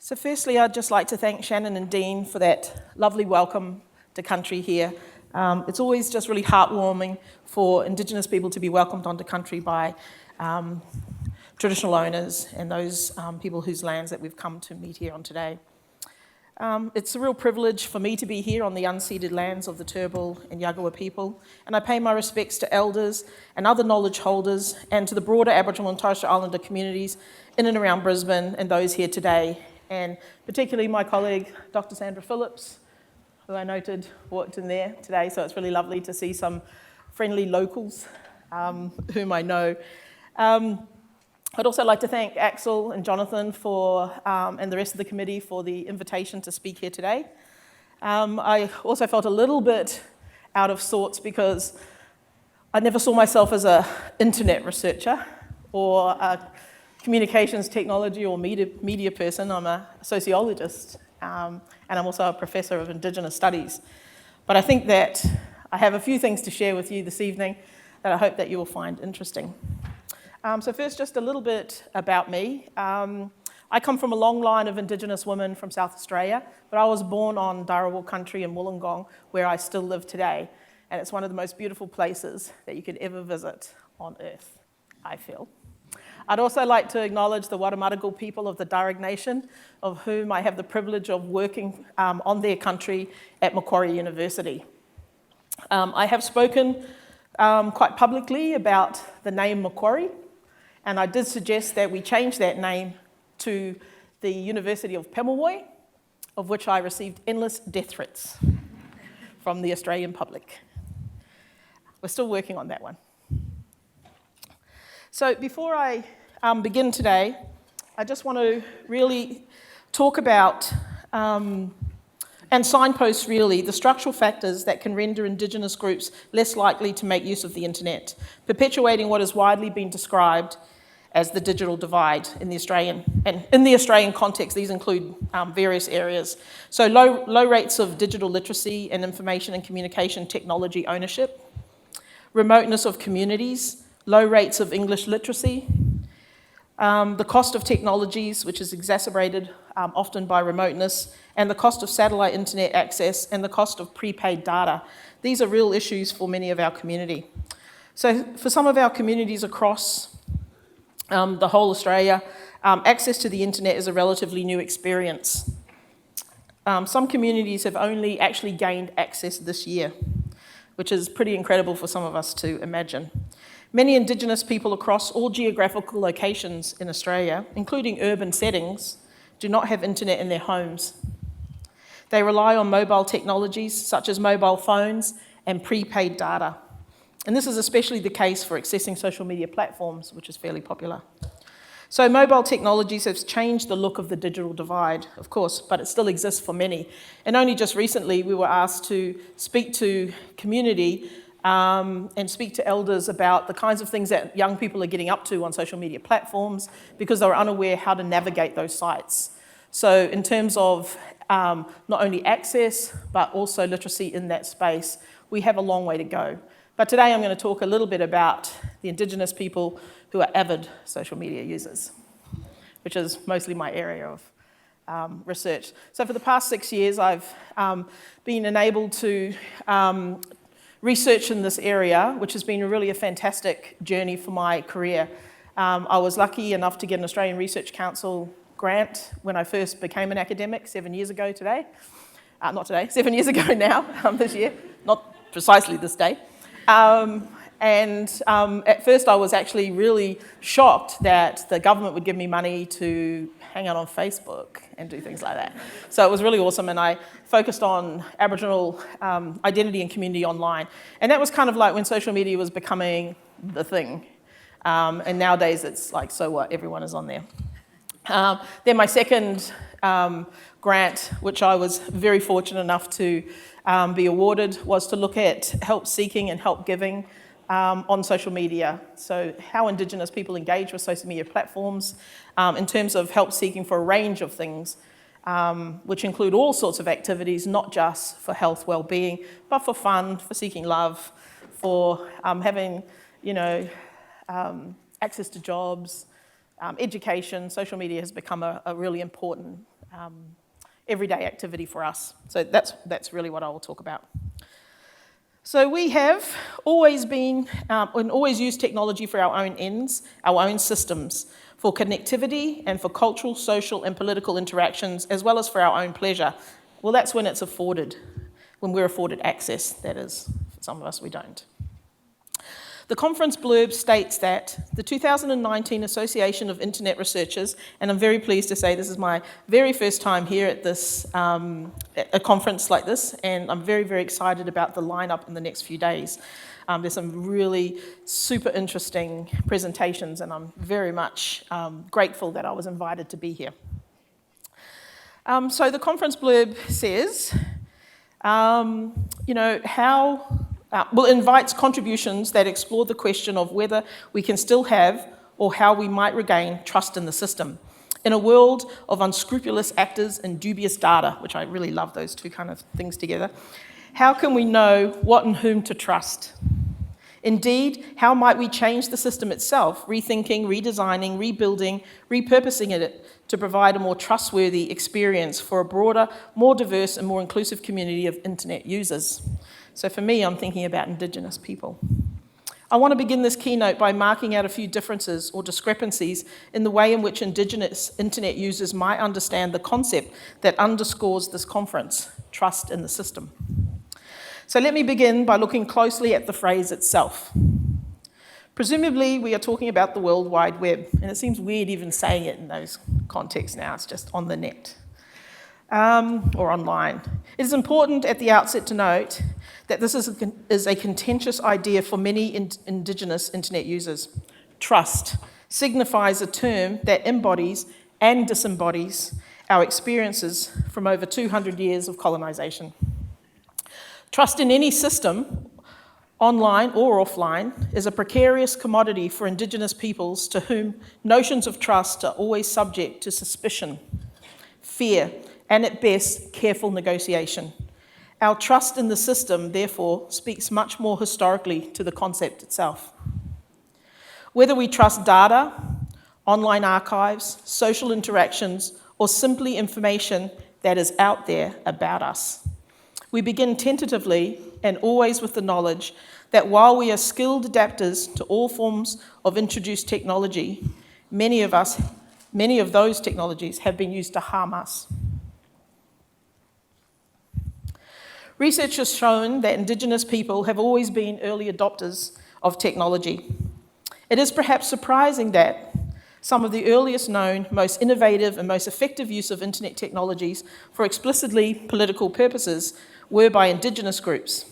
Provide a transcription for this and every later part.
So firstly, I'd just like to thank Shannon and Dean for that lovely welcome to country here. It's always just really heartwarming for Indigenous people to be welcomed onto country by traditional owners and those people whose lands that we've come to meet here on today. It's a real privilege for me to be here on the unceded lands of the Turrbal and Yagara people, and I pay my respects to elders and other knowledge holders and to the broader Aboriginal and Torres Strait Islander communities in and around Brisbane and those here today, and particularly my colleague, Dr. Sandra Phillips, who I noted walked in there today, so it's really lovely to see some friendly locals whom I know. I'd also like to thank Axel and Jonathan and the rest of the committee for the invitation to speak here today. I also felt a little bit out of sorts because I never saw myself as an internet researcher or a communications technology or media person. I'm a sociologist, and I'm also a professor of Indigenous studies. But I think that I have a few things to share with you this evening that I hope that you will find interesting. So first, just a little bit about me. I come from a long line of Indigenous women from South Australia, but I was born on Dharawal country in Wollongong, where I still live today. And it's one of the most beautiful places that you could ever visit on Earth, I feel. I'd also like to acknowledge the Warramadagal people of the Darug Nation, of whom I have the privilege of working on their country at Macquarie University. I have spoken quite publicly about the name Macquarie, and I did suggest that we change that name to the University of Pemulwuy, of which I received endless death threats from the Australian public. We're still working on that one. So before I begin today, I just want to really talk about and signpost really the structural factors that can render Indigenous groups less likely to make use of the internet, perpetuating what has widely been described as the digital divide in the Australian context. These include various areas. So low rates of digital literacy and information and communication technology ownership, remoteness of communities, low rates of English literacy, the cost of technologies, which is exacerbated often by remoteness, and the cost of satellite internet access, and the cost of prepaid data. These are real issues for many of our community. So for some of our communities across the whole Australia, access to the internet is a relatively new experience. Some communities have only actually gained access this year, which is pretty incredible for some of us to imagine. Many Indigenous people across all geographical locations in Australia, including urban settings, do not have internet in their homes. They rely on mobile technologies such as mobile phones and prepaid data. And this is especially the case for accessing social media platforms, which is fairly popular. So mobile technologies have changed the look of the digital divide, of course, but it still exists for many. And only just recently we were asked to speak to community and speak to elders about the kinds of things that young people are getting up to on social media platforms because they're unaware how to navigate those sites. So in terms of not only access, but also literacy in that space, we have a long way to go. But today I'm going to talk a little bit about the Indigenous people who are avid social media users, which is mostly my area of research. So for the past 6 years, I've been enabled to research in this area, which has been really a fantastic journey for my career. I was lucky enough to get an Australian Research Council grant when I first became an academic 7 years ago today. Not today, 7 years ago now, this year, not precisely this day. At first I was actually really shocked that the government would give me money to hang out on Facebook and do things like that. So it was really awesome, and I focused on Aboriginal identity and community online. And that was kind of like when social media was becoming the thing. And nowadays it's like, so what, everyone is on there. Then my second grant, which I was very fortunate enough to be awarded, was to look at help seeking and help giving on social media. So how Indigenous people engage with social media platforms in terms of help seeking for a range of things, which include all sorts of activities, not just for health, well-being, but for fun, for seeking love, for having, access to jobs, education. Social media has become a really important everyday activity for us. So that's really what I will talk about. So we have always been and always used technology for our own ends, our own systems, for connectivity and for cultural, social and political interactions, as well as for our own pleasure. Well, that's when it's afforded, when we're afforded access, that is. For some of us, we don't. The conference blurb states that the 2019 Association of Internet Researchers, and I'm very pleased to say this is my very first time here at this, at a conference like this, and I'm very, very excited about the lineup in the next few days. There's some really super interesting presentations, and I'm very much grateful that I was invited to be here. So the conference blurb says, it invites contributions that explore the question of whether we can still have or how we might regain trust in the system. In a world of unscrupulous actors and dubious data, which I really love those two kind of things together, how can we know what and whom to trust? Indeed, how might we change the system itself, rethinking, redesigning, rebuilding, repurposing it to provide a more trustworthy experience for a broader, more diverse and more inclusive community of internet users? So for me, I'm thinking about Indigenous people. I want to begin this keynote by marking out a few differences or discrepancies in the way in which Indigenous internet users might understand the concept that underscores this conference, trust in the system. So let me begin by looking closely at the phrase itself. Presumably, we are talking about the World Wide Web, and it seems weird even saying it in those contexts now. It's just on the net or online. It is important at the outset to note that this is a contentious idea for many Indigenous internet users. Trust signifies a term that embodies and disembodies our experiences from over 200 years of colonisation. Trust in any system, online or offline, is a precarious commodity for Indigenous peoples to whom notions of trust are always subject to suspicion, fear, and at best, careful negotiation. Our trust in the system, therefore, speaks much more historically to the concept itself. Whether we trust data, online archives, social interactions, or simply information that is out there about us, we begin tentatively and always with the knowledge that while we are skilled adapters to all forms of introduced technology, many of those technologies have been used to harm us. Research has shown that Indigenous people have always been early adopters of technology. It is perhaps surprising that some of the earliest known, most innovative and most effective use of internet technologies for explicitly political purposes were by Indigenous groups.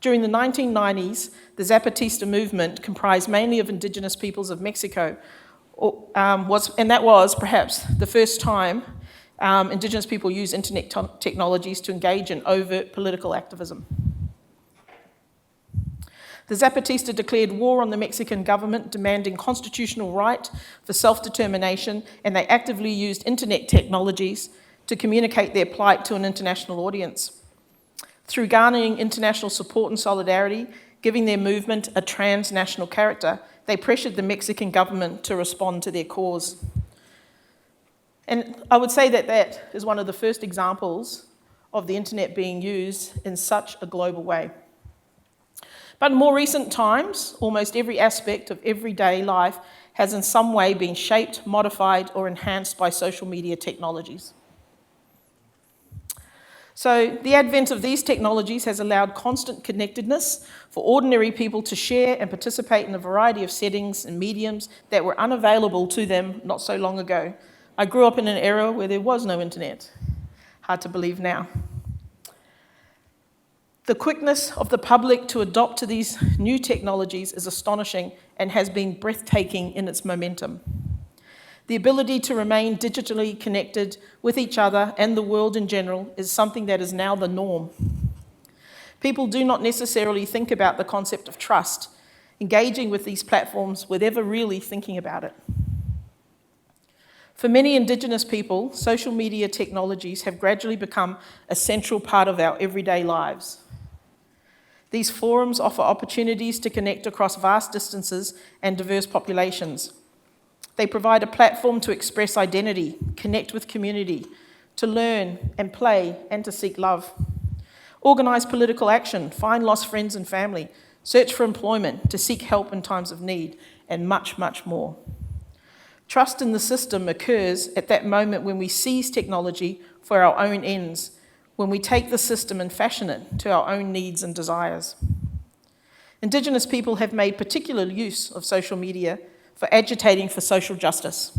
During the 1990s, the Zapatista Movement, comprised mainly of Indigenous peoples of Mexico, and that was perhaps the first time Indigenous people used internet technologies to engage in overt political activism. The Zapatista declared war on the Mexican government, demanding constitutional right for self-determination, and they actively used internet technologies to communicate their plight to an international audience. Through garnering international support and solidarity, giving their movement a transnational character, they pressured the Mexican government to respond to their cause. And I would say that that is one of the first examples of the internet being used in such a global way. But in more recent times, almost every aspect of everyday life has in some way been shaped, modified, or enhanced by social media technologies. So the advent of these technologies has allowed constant connectedness for ordinary people to share and participate in a variety of settings and mediums that were unavailable to them not so long ago. I grew up in an era where there was no internet. Hard to believe now. The quickness of the public to adopt to these new technologies is astonishing and has been breathtaking in its momentum. The ability to remain digitally connected with each other and the world in general is something that is now the norm. People do not necessarily think about the concept of trust, engaging with these platforms with ever really thinking about it. For many Indigenous people, social media technologies have gradually become a central part of our everyday lives. These forums offer opportunities to connect across vast distances and diverse populations. They provide a platform to express identity, connect with community, to learn and play and to seek love. Organise political action, find lost friends and family, search for employment, to seek help in times of need, and much, much more. Trust in the system occurs at that moment when we seize technology for our own ends, when we take the system and fashion it to our own needs and desires. Indigenous people have made particular use of social media for agitating for social justice.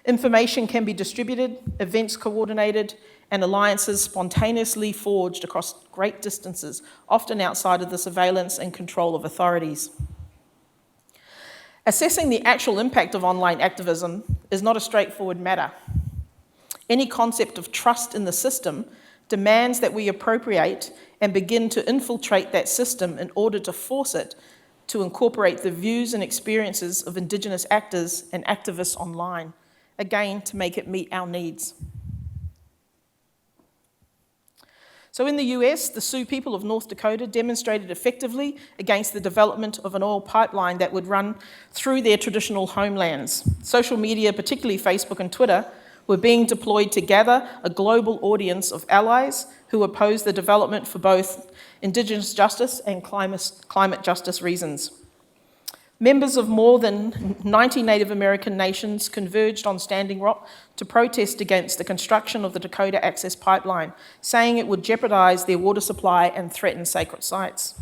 Information can be distributed, events coordinated, and alliances spontaneously forged across great distances, often outside of the surveillance and control of authorities. Assessing the actual impact of online activism is not a straightforward matter. Any concept of trust in the system demands that we appropriate and begin to infiltrate that system in order to force it to incorporate the views and experiences of Indigenous actors and activists online, again, to make it meet our needs. So in the US, the Sioux people of North Dakota demonstrated effectively against the development of an oil pipeline that would run through their traditional homelands. Social media, particularly Facebook and Twitter, were being deployed to gather a global audience of allies who opposed the development for both Indigenous justice and climate justice reasons. Members of more than 90 Native American nations converged on Standing Rock to protest against the construction of the Dakota Access Pipeline, saying it would jeopardise their water supply and threaten sacred sites.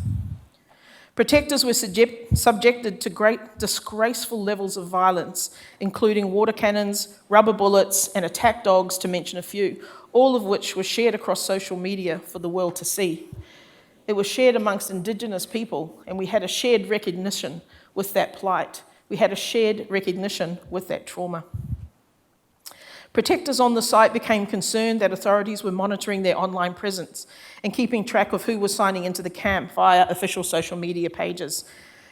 Protectors were subjected to great disgraceful levels of violence, including water cannons, rubber bullets, and attack dogs, to mention a few, all of which were shared across social media for the world to see. It was shared amongst Indigenous people, and we had a shared recognition with that plight. We had a shared recognition with that trauma. Protectors on the site became concerned that authorities were monitoring their online presence and keeping track of who was signing into the camp via official social media pages.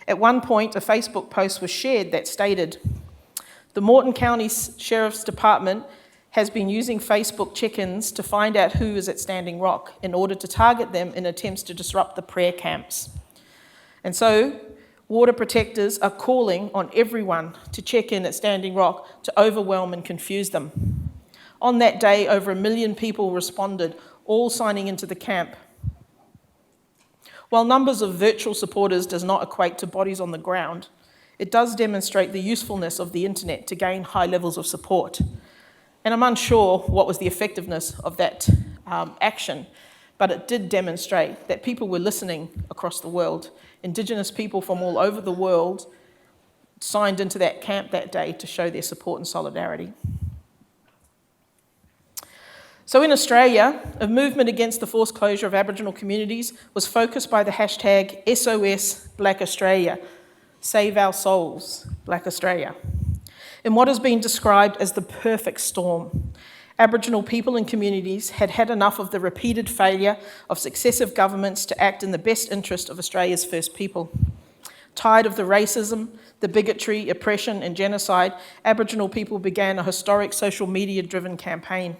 At one point, a Facebook post was shared that stated, "The Morton County Sheriff's Department has been using Facebook check-ins to find out who is at Standing Rock in order to target them in attempts to disrupt the prayer camps." And so, water protectors are calling on everyone to check in at Standing Rock to overwhelm and confuse them. On that day, over 1 million people responded, all signing into the camp. While numbers of virtual supporters does not equate to bodies on the ground, it does demonstrate the usefulness of the internet to gain high levels of support. And I'm unsure what was the effectiveness of that action, but it did demonstrate that people were listening across the world. Indigenous people from all over the world signed into that camp that day to show their support and solidarity. So in Australia, a movement against the forced closure of Aboriginal communities was focused by the hashtag SOS Black Australia, Save Our Souls, Black Australia, in what has been described as the perfect storm. Aboriginal people and communities had had enough of the repeated failure of successive governments to act in the best interest of Australia's First People. Tired of the racism, the bigotry, oppression and genocide, Aboriginal people began a historic social media-driven campaign.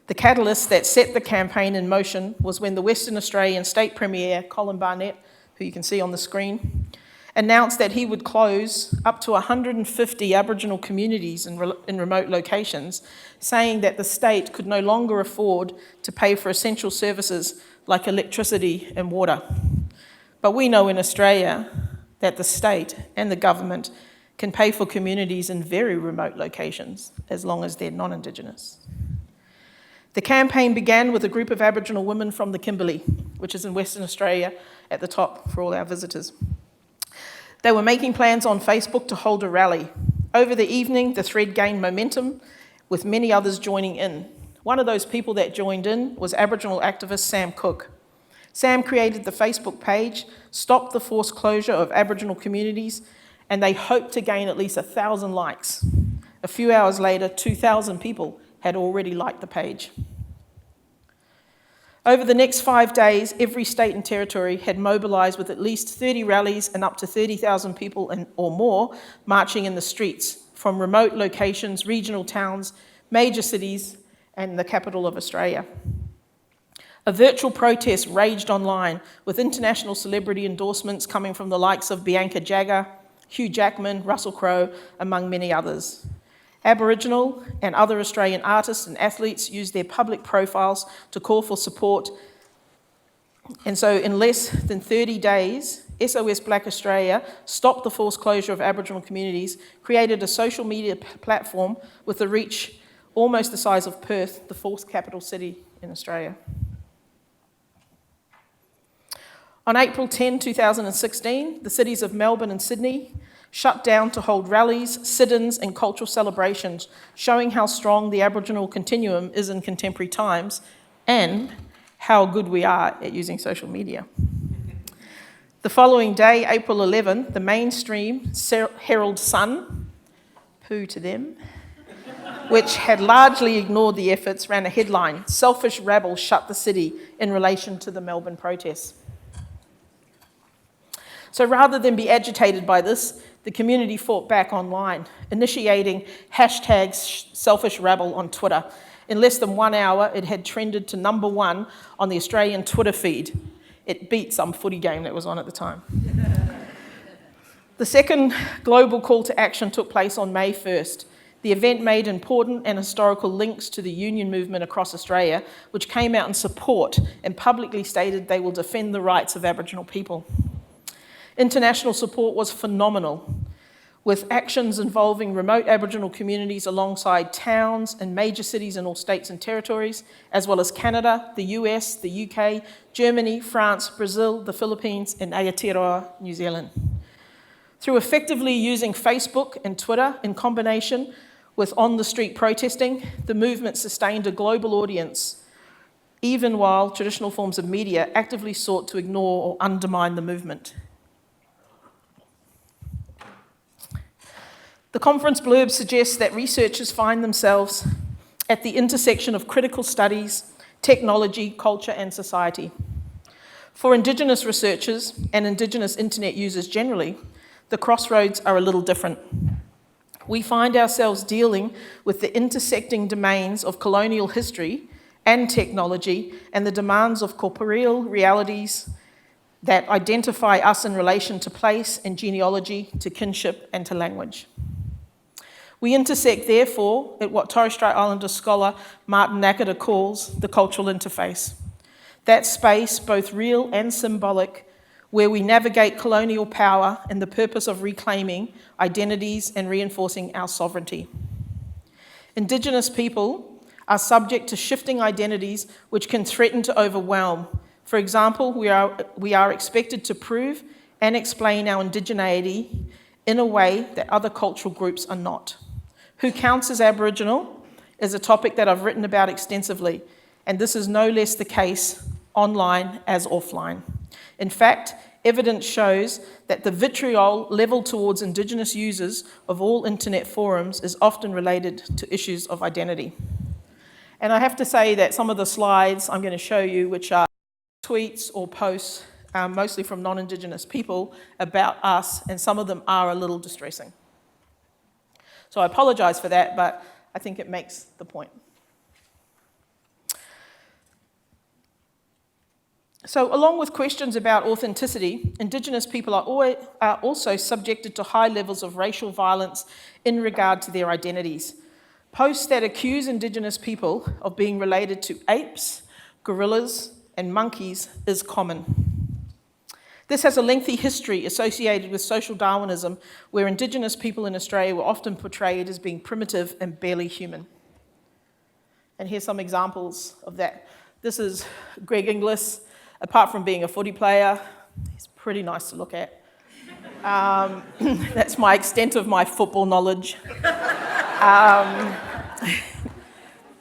The catalyst that set the campaign in motion was when the Western Australian State Premier, Colin Barnett, who you can see on the screen, announced that he would close up to 150 Aboriginal communities in remote locations, saying that the state could no longer afford to pay for essential services like electricity and water. But we know in Australia that the state and the government can pay for communities in very remote locations as long as they're non-Indigenous. The campaign began with a group of Aboriginal women from the Kimberley, which is in Western Australia at the top for all our visitors. They were making plans on Facebook to hold a rally. Over the evening, the thread gained momentum, with many others joining in. One of those people that joined in was Aboriginal activist Sam Cook. Sam created the Facebook page, stopped the forced closure of Aboriginal communities, and they hoped to gain at least 1,000 likes. A few hours later, 2,000 people had already liked the page. Over the next 5 days, every state and territory had mobilised with at least 30 rallies and up to 30,000 people or more marching in the streets from remote locations, regional towns, major cities, and the capital of Australia. A virtual protest raged online with international celebrity endorsements coming from the likes of Bianca Jagger, Hugh Jackman, Russell Crowe, among many others. Aboriginal and other Australian artists and athletes used their public profiles to call for support. And so in less than 30 days, SOS Black Australia stopped the forced closure of Aboriginal communities, created a social media platform with a reach almost the size of Perth, the fourth capital city in Australia. On April 10, 2016, the cities of Melbourne and Sydney shut down to hold rallies, sit-ins and cultural celebrations, showing how strong the Aboriginal continuum is in contemporary times and how good we are at using social media. The following day, April 11, the mainstream Herald Sun, poo to them, which had largely ignored the efforts, ran a headline, "Selfish rabble shut the city," in relation to the Melbourne protests. So rather than be agitated by this, the community fought back online, initiating hashtag selfish rabble on Twitter. In less than 1 hour, it had trended to number 1 on the Australian Twitter feed. It beat some footy game that was on at the time. The second global call to action took place on May 1st. The event made important and historical links to the union movement across Australia, which came out in support and publicly stated they will defend the rights of Aboriginal people. International support was phenomenal, with actions involving remote Aboriginal communities alongside towns and major cities in all states and territories, as well as Canada, the US, the UK, Germany, France, Brazil, the Philippines, and Aotearoa, New Zealand. Through effectively using Facebook and Twitter in combination with on-the-street protesting, the movement sustained a global audience, even while traditional forms of media actively sought to ignore or undermine the movement. The conference blurb suggests that researchers find themselves at the intersection of critical studies, technology, culture, and society. For Indigenous researchers and Indigenous internet users generally, the crossroads are a little different. We find ourselves dealing with the intersecting domains of colonial history and technology and the demands of corporeal realities that identify us in relation to place and genealogy, to kinship and to language. We intersect, therefore, at what Torres Strait Islander scholar Martin Nakata calls the cultural interface. That space, both real and symbolic, where we navigate colonial power and the purpose of reclaiming identities and reinforcing our sovereignty. Indigenous people are subject to shifting identities which can threaten to overwhelm. For example, we are expected to prove and explain our indigeneity in a way that other cultural groups are not. Who counts as Aboriginal is a topic that I've written about extensively, and this is no less the case online as offline. In fact, evidence shows that the vitriol levelled towards Indigenous users of all internet forums is often related to issues of identity. And I have to say that some of the slides I'm going to show you, which are tweets or posts, mostly from non-Indigenous people, about us, and some of them are a little distressing. So I apologise for that, but I think it makes the point. So along with questions about authenticity, Indigenous people are also subjected to high levels of racial violence in regard to their identities. Posts that accuse Indigenous people of being related to apes, gorillas, and monkeys is common. This has a lengthy history associated with social Darwinism, where Indigenous people in Australia were often portrayed as being primitive and barely human. And here's some examples of that. This is Greg Inglis. Apart from being a footy player, he's pretty nice to look at. That's my extent of my football knowledge.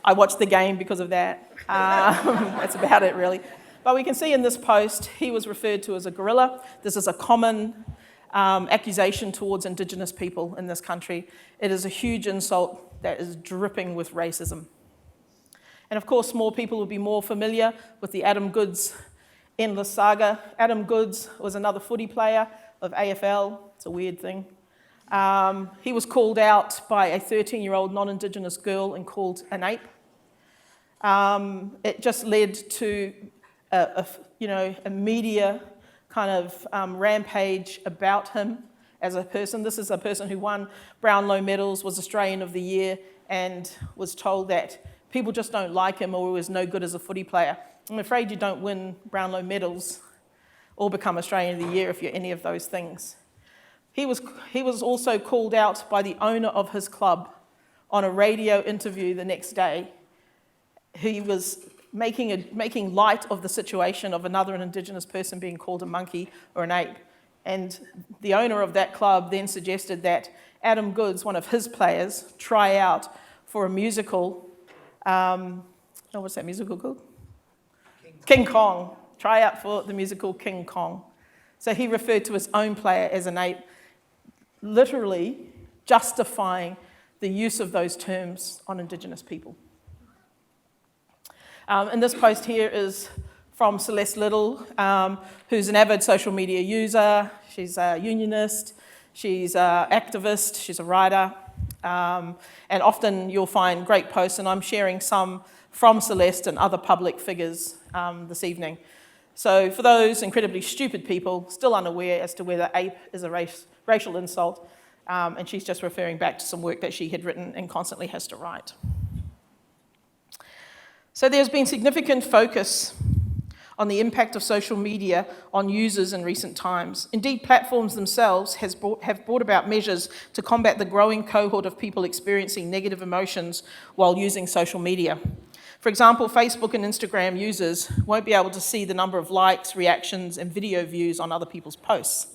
I watched the game because of that. That's about it, really. But we can see in this post, he was referred to as a gorilla. This is a common accusation towards Indigenous people in this country. It is a huge insult that is dripping with racism. And of course, more people will be more familiar with the Adam Goodes endless saga. Adam Goodes was another footy player of AFL. It's a weird thing. He was called out by a 13-year-old non-Indigenous girl and called an ape. It just led to a media kind of rampage about him as a person. This is a person who won Brownlow medals, was Australian of the Year, and was told that people just don't like him or he was no good as a footy player. I'm afraid you don't win Brownlow medals or become Australian of the Year if you're any of those things. He was also called out by the owner of his club on a radio interview the next day. He was making light of the situation of another Indigenous person being called a monkey or an ape. And the owner of that club then suggested that Adam Goodes, one of his players, try out for a musical, what's that musical called? King Kong. Try out for the musical King Kong. So he referred to his own player as an ape, literally justifying the use of those terms on Indigenous people. And this post here is from Celeste Little, who's an avid social media user. She's a unionist, she's an activist, she's a writer, and often you'll find great posts, and I'm sharing some from Celeste and other public figures this evening. So for those incredibly stupid people still unaware as to whether ape is a racial insult, and she's just referring back to some work that she had written and constantly has to write. So there's been significant focus on the impact of social media on users in recent times. Indeed, platforms themselves have brought about measures to combat the growing cohort of people experiencing negative emotions while using social media. For example, Facebook and Instagram users won't be able to see the number of likes, reactions, and video views on other people's posts.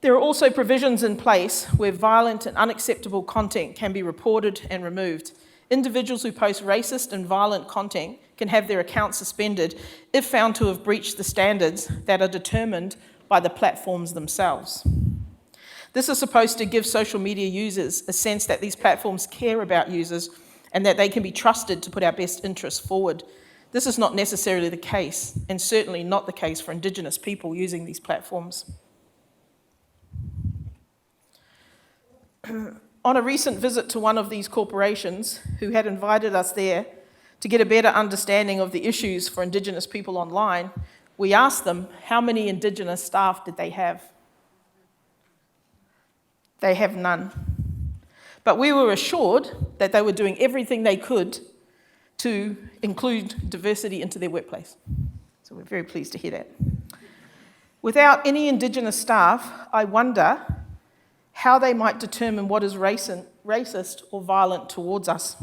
There are also provisions in place where violent and unacceptable content can be reported and removed. Individuals who post racist and violent content can have their accounts suspended if found to have breached the standards that are determined by the platforms themselves. This is supposed to give social media users a sense that these platforms care about users and that they can be trusted to put our best interests forward. This is not necessarily the case, and certainly not the case for Indigenous people using these platforms. On a recent visit to one of these corporations who had invited us there to get a better understanding of the issues for Indigenous people online, we asked them how many Indigenous staff did they have. They have none. But we were assured that they were doing everything they could to include diversity into their workplace. So we're very pleased to hear that. Without any Indigenous staff, I wonder how they might determine what is racist or violent towards us.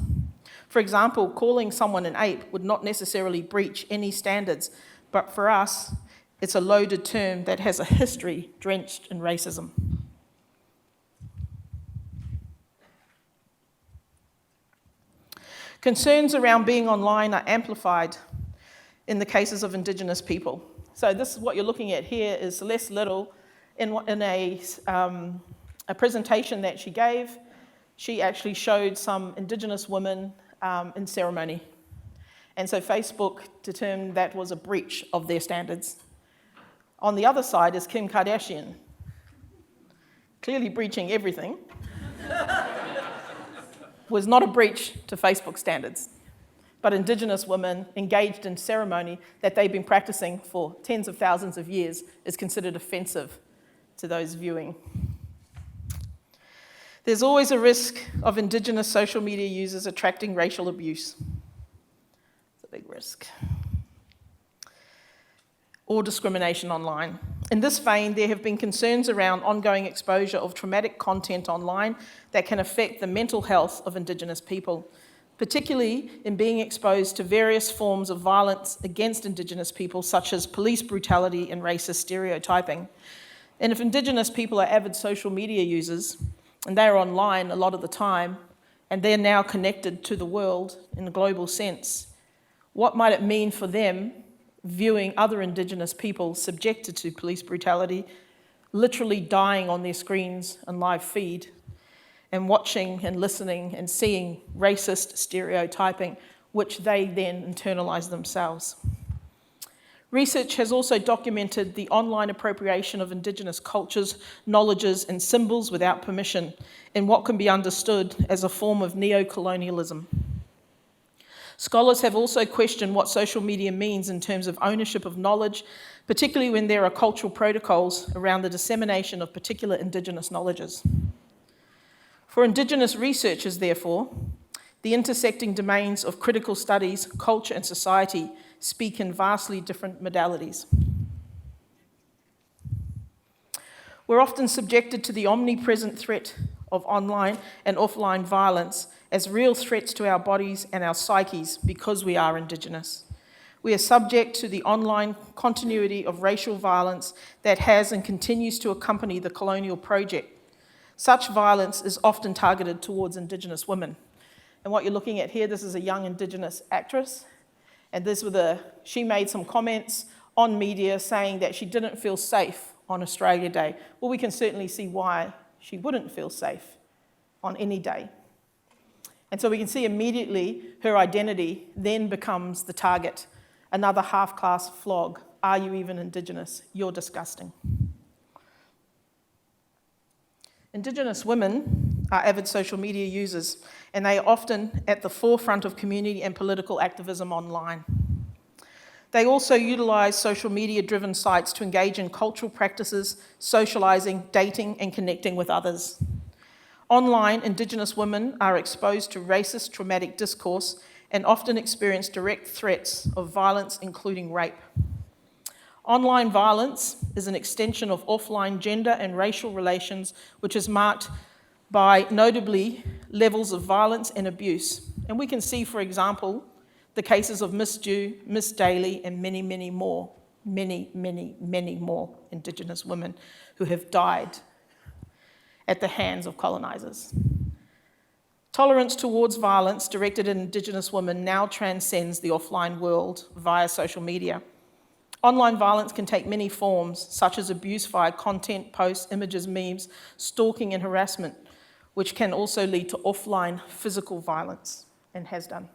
For example, calling someone an ape would not necessarily breach any standards, but for us, it's a loaded term that has a history drenched in racism. Concerns around being online are amplified in the cases of Indigenous people. So this is what you're looking at here is Celeste Little in a presentation that she gave. She actually showed some Indigenous women in ceremony. And so Facebook determined that was a breach of their standards. On the other side is Kim Kardashian, clearly breaching everything. Was not a breach to Facebook standards, but Indigenous women engaged in ceremony that they've been practicing for tens of thousands of years is considered offensive to those viewing. There's always a risk of Indigenous social media users attracting racial abuse. It's a big risk. Or discrimination online. In this vein, there have been concerns around ongoing exposure of traumatic content online that can affect the mental health of Indigenous people, particularly in being exposed to various forms of violence against Indigenous people, such as police brutality and racist stereotyping. And if Indigenous people are avid social media users, and they're online a lot of the time, and they're now connected to the world in a global sense, what might it mean for them viewing other Indigenous people subjected to police brutality, literally dying on their screens and live feed, and watching and listening and seeing racist stereotyping, which they then internalise themselves. Research has also documented the online appropriation of Indigenous cultures, knowledges, and symbols without permission in what can be understood as a form of neo-colonialism. Scholars have also questioned what social media means in terms of ownership of knowledge, particularly when there are cultural protocols around the dissemination of particular Indigenous knowledges. For Indigenous researchers, therefore, the intersecting domains of critical studies, culture and society speak in vastly different modalities. We're often subjected to the omnipresent threat of online and offline violence as real threats to our bodies and our psyches because we are Indigenous. We are subject to the online continuity of racial violence that has and continues to accompany the colonial project. Such violence is often targeted towards Indigenous women. And what you're looking at here, this is a young Indigenous actress, and she made some comments on media saying that she didn't feel safe on Australia Day. Well, we can certainly see why she wouldn't feel safe on any day. And so we can see immediately her identity then becomes the target. Another half-class flog. Are you even Indigenous? You're disgusting. Indigenous women are avid social media users, and they are often at the forefront of community and political activism online. They also utilise social media-driven sites to engage in cultural practices, socialising, dating, and connecting with others. Online, Indigenous women are exposed to racist, traumatic discourse and often experience direct threats of violence, including rape. Online violence is an extension of offline gender and racial relations, which is marked by notably levels of violence and abuse. And we can see, for example, the cases of Miss Dew, Miss Daly, and many, many more Indigenous women who have died at the hands of colonisers. Tolerance towards violence directed at Indigenous women now transcends the offline world via social media. Online violence can take many forms, such as abuse via content, posts, images, memes, stalking and harassment, which can also lead to offline physical violence, and has done.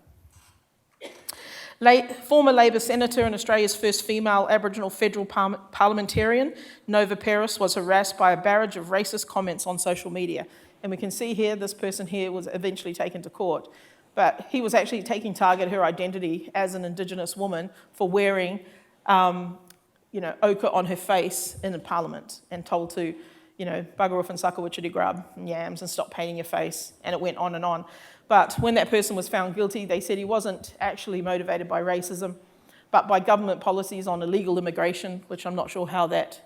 Former Labor Senator and Australia's first female Aboriginal federal parliamentarian, Nova Peris, was harassed by a barrage of racist comments on social media. And we can see here, this person here was eventually taken to court. But he was actually taking target her identity as an Indigenous woman for wearing ochre on her face in the parliament and told to, bugger off and suck a witchetty grub and yams and stop painting your face. And it went on and on. But when that person was found guilty, they said he wasn't actually motivated by racism, but by government policies on illegal immigration, which I'm not sure how that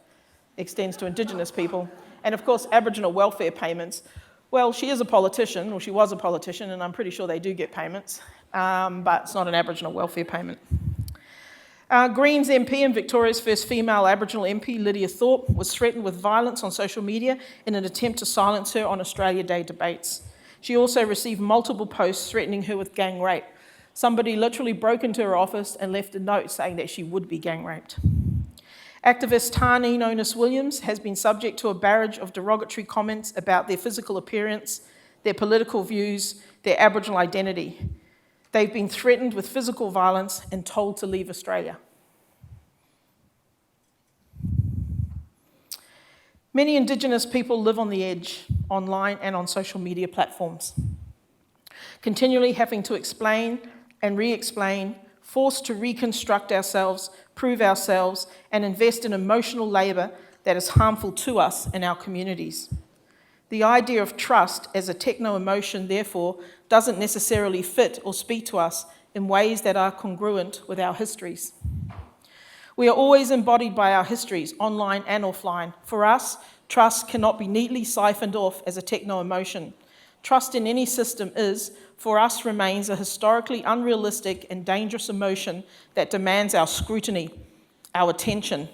extends to Indigenous people. And of course, Aboriginal welfare payments. Well, she is a politician, or she was a politician, and I'm pretty sure they do get payments, but it's not an Aboriginal welfare payment. Greens MP and Victoria's first female Aboriginal MP, Lydia Thorpe, was threatened with violence on social media in an attempt to silence her on Australia Day debates. She also received multiple posts threatening her with gang rape. Somebody literally broke into her office and left a note saying that she would be gang raped. Activist Tani, known as Williams, has been subject to a barrage of derogatory comments about their physical appearance, their political views, their Aboriginal identity. They've been threatened with physical violence and told to leave Australia. Many Indigenous people live on the edge, online and on social media platforms, continually having to explain and re-explain, forced to reconstruct ourselves, prove ourselves, and invest in emotional labour that is harmful to us and our communities. The idea of trust as a techno-emotion, therefore, doesn't necessarily fit or speak to us in ways that are congruent with our histories. We are always embodied by our histories, online and offline. For us, trust cannot be neatly siphoned off as a techno-emotion. Trust in any system is, for us, remains a historically unrealistic and dangerous emotion that demands our scrutiny, our attention,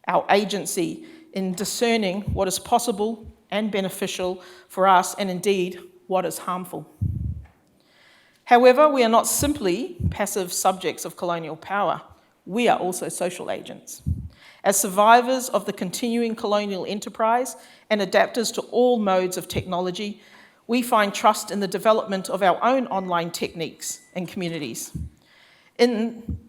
our agency in discerning what is possible and beneficial for us, and indeed, what is harmful. However, we are not simply passive subjects of colonial power. We are also social agents. As survivors of the continuing colonial enterprise and adapters to all modes of technology, we find trust in the development of our own online techniques and communities, in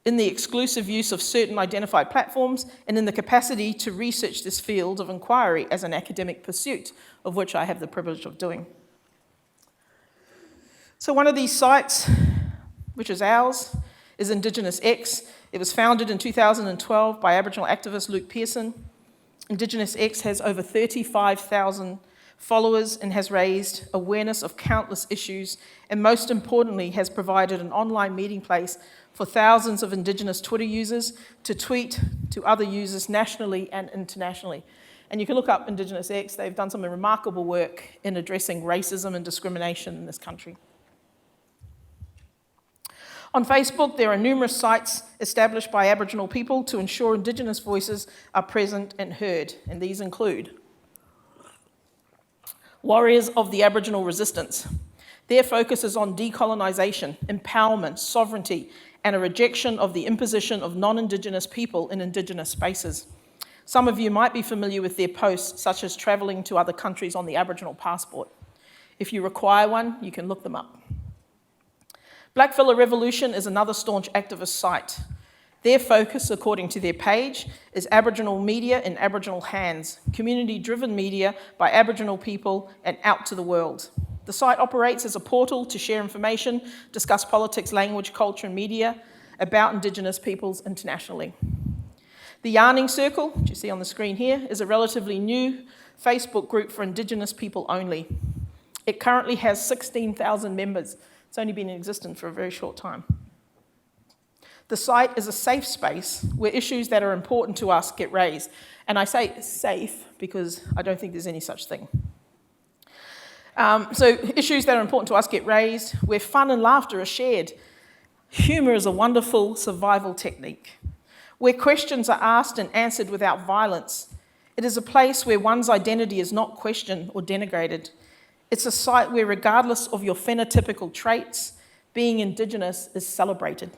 the exclusive use of certain identified platforms, and in the capacity to research this field of inquiry as an academic pursuit, of which I have the privilege of doing. So one of these sites which is ours, is Indigenous X. It was founded in 2012 by Aboriginal activist Luke Pearson. Indigenous X has over 35,000 followers and has raised awareness of countless issues, and most importantly has provided an online meeting place for thousands of Indigenous Twitter users to tweet to other users nationally and internationally. And you can look up Indigenous X, they've done some remarkable work in addressing racism and discrimination in this country. On Facebook, there are numerous sites established by Aboriginal people to ensure Indigenous voices are present and heard, and these include Warriors of the Aboriginal Resistance. Their focus is on decolonisation, empowerment, sovereignty, and a rejection of the imposition of non-Indigenous people in Indigenous spaces. Some of you might be familiar with their posts, such as travelling to other countries on the Aboriginal passport. If you require one, you can look them up. Blackfella Revolution is another staunch activist site. Their focus, according to their page, is Aboriginal media in Aboriginal hands, community-driven media by Aboriginal people and out to the world. The site operates as a portal to share information, discuss politics, language, culture, and media about Indigenous peoples internationally. The Yawning Circle, which you see on the screen here, is a relatively new Facebook group for Indigenous people only. It currently has 16,000 members. It's only been in existence for a very short time. The site is a safe space where issues that are important to us get raised. And I say safe because I don't think there's any such thing. So issues that are important to us get raised, where fun and laughter are shared. Humour is a wonderful survival technique. Where questions are asked and answered without violence. It is a place where one's identity is not questioned or denigrated. It's a site where, regardless of your phenotypical traits, being Indigenous is celebrated.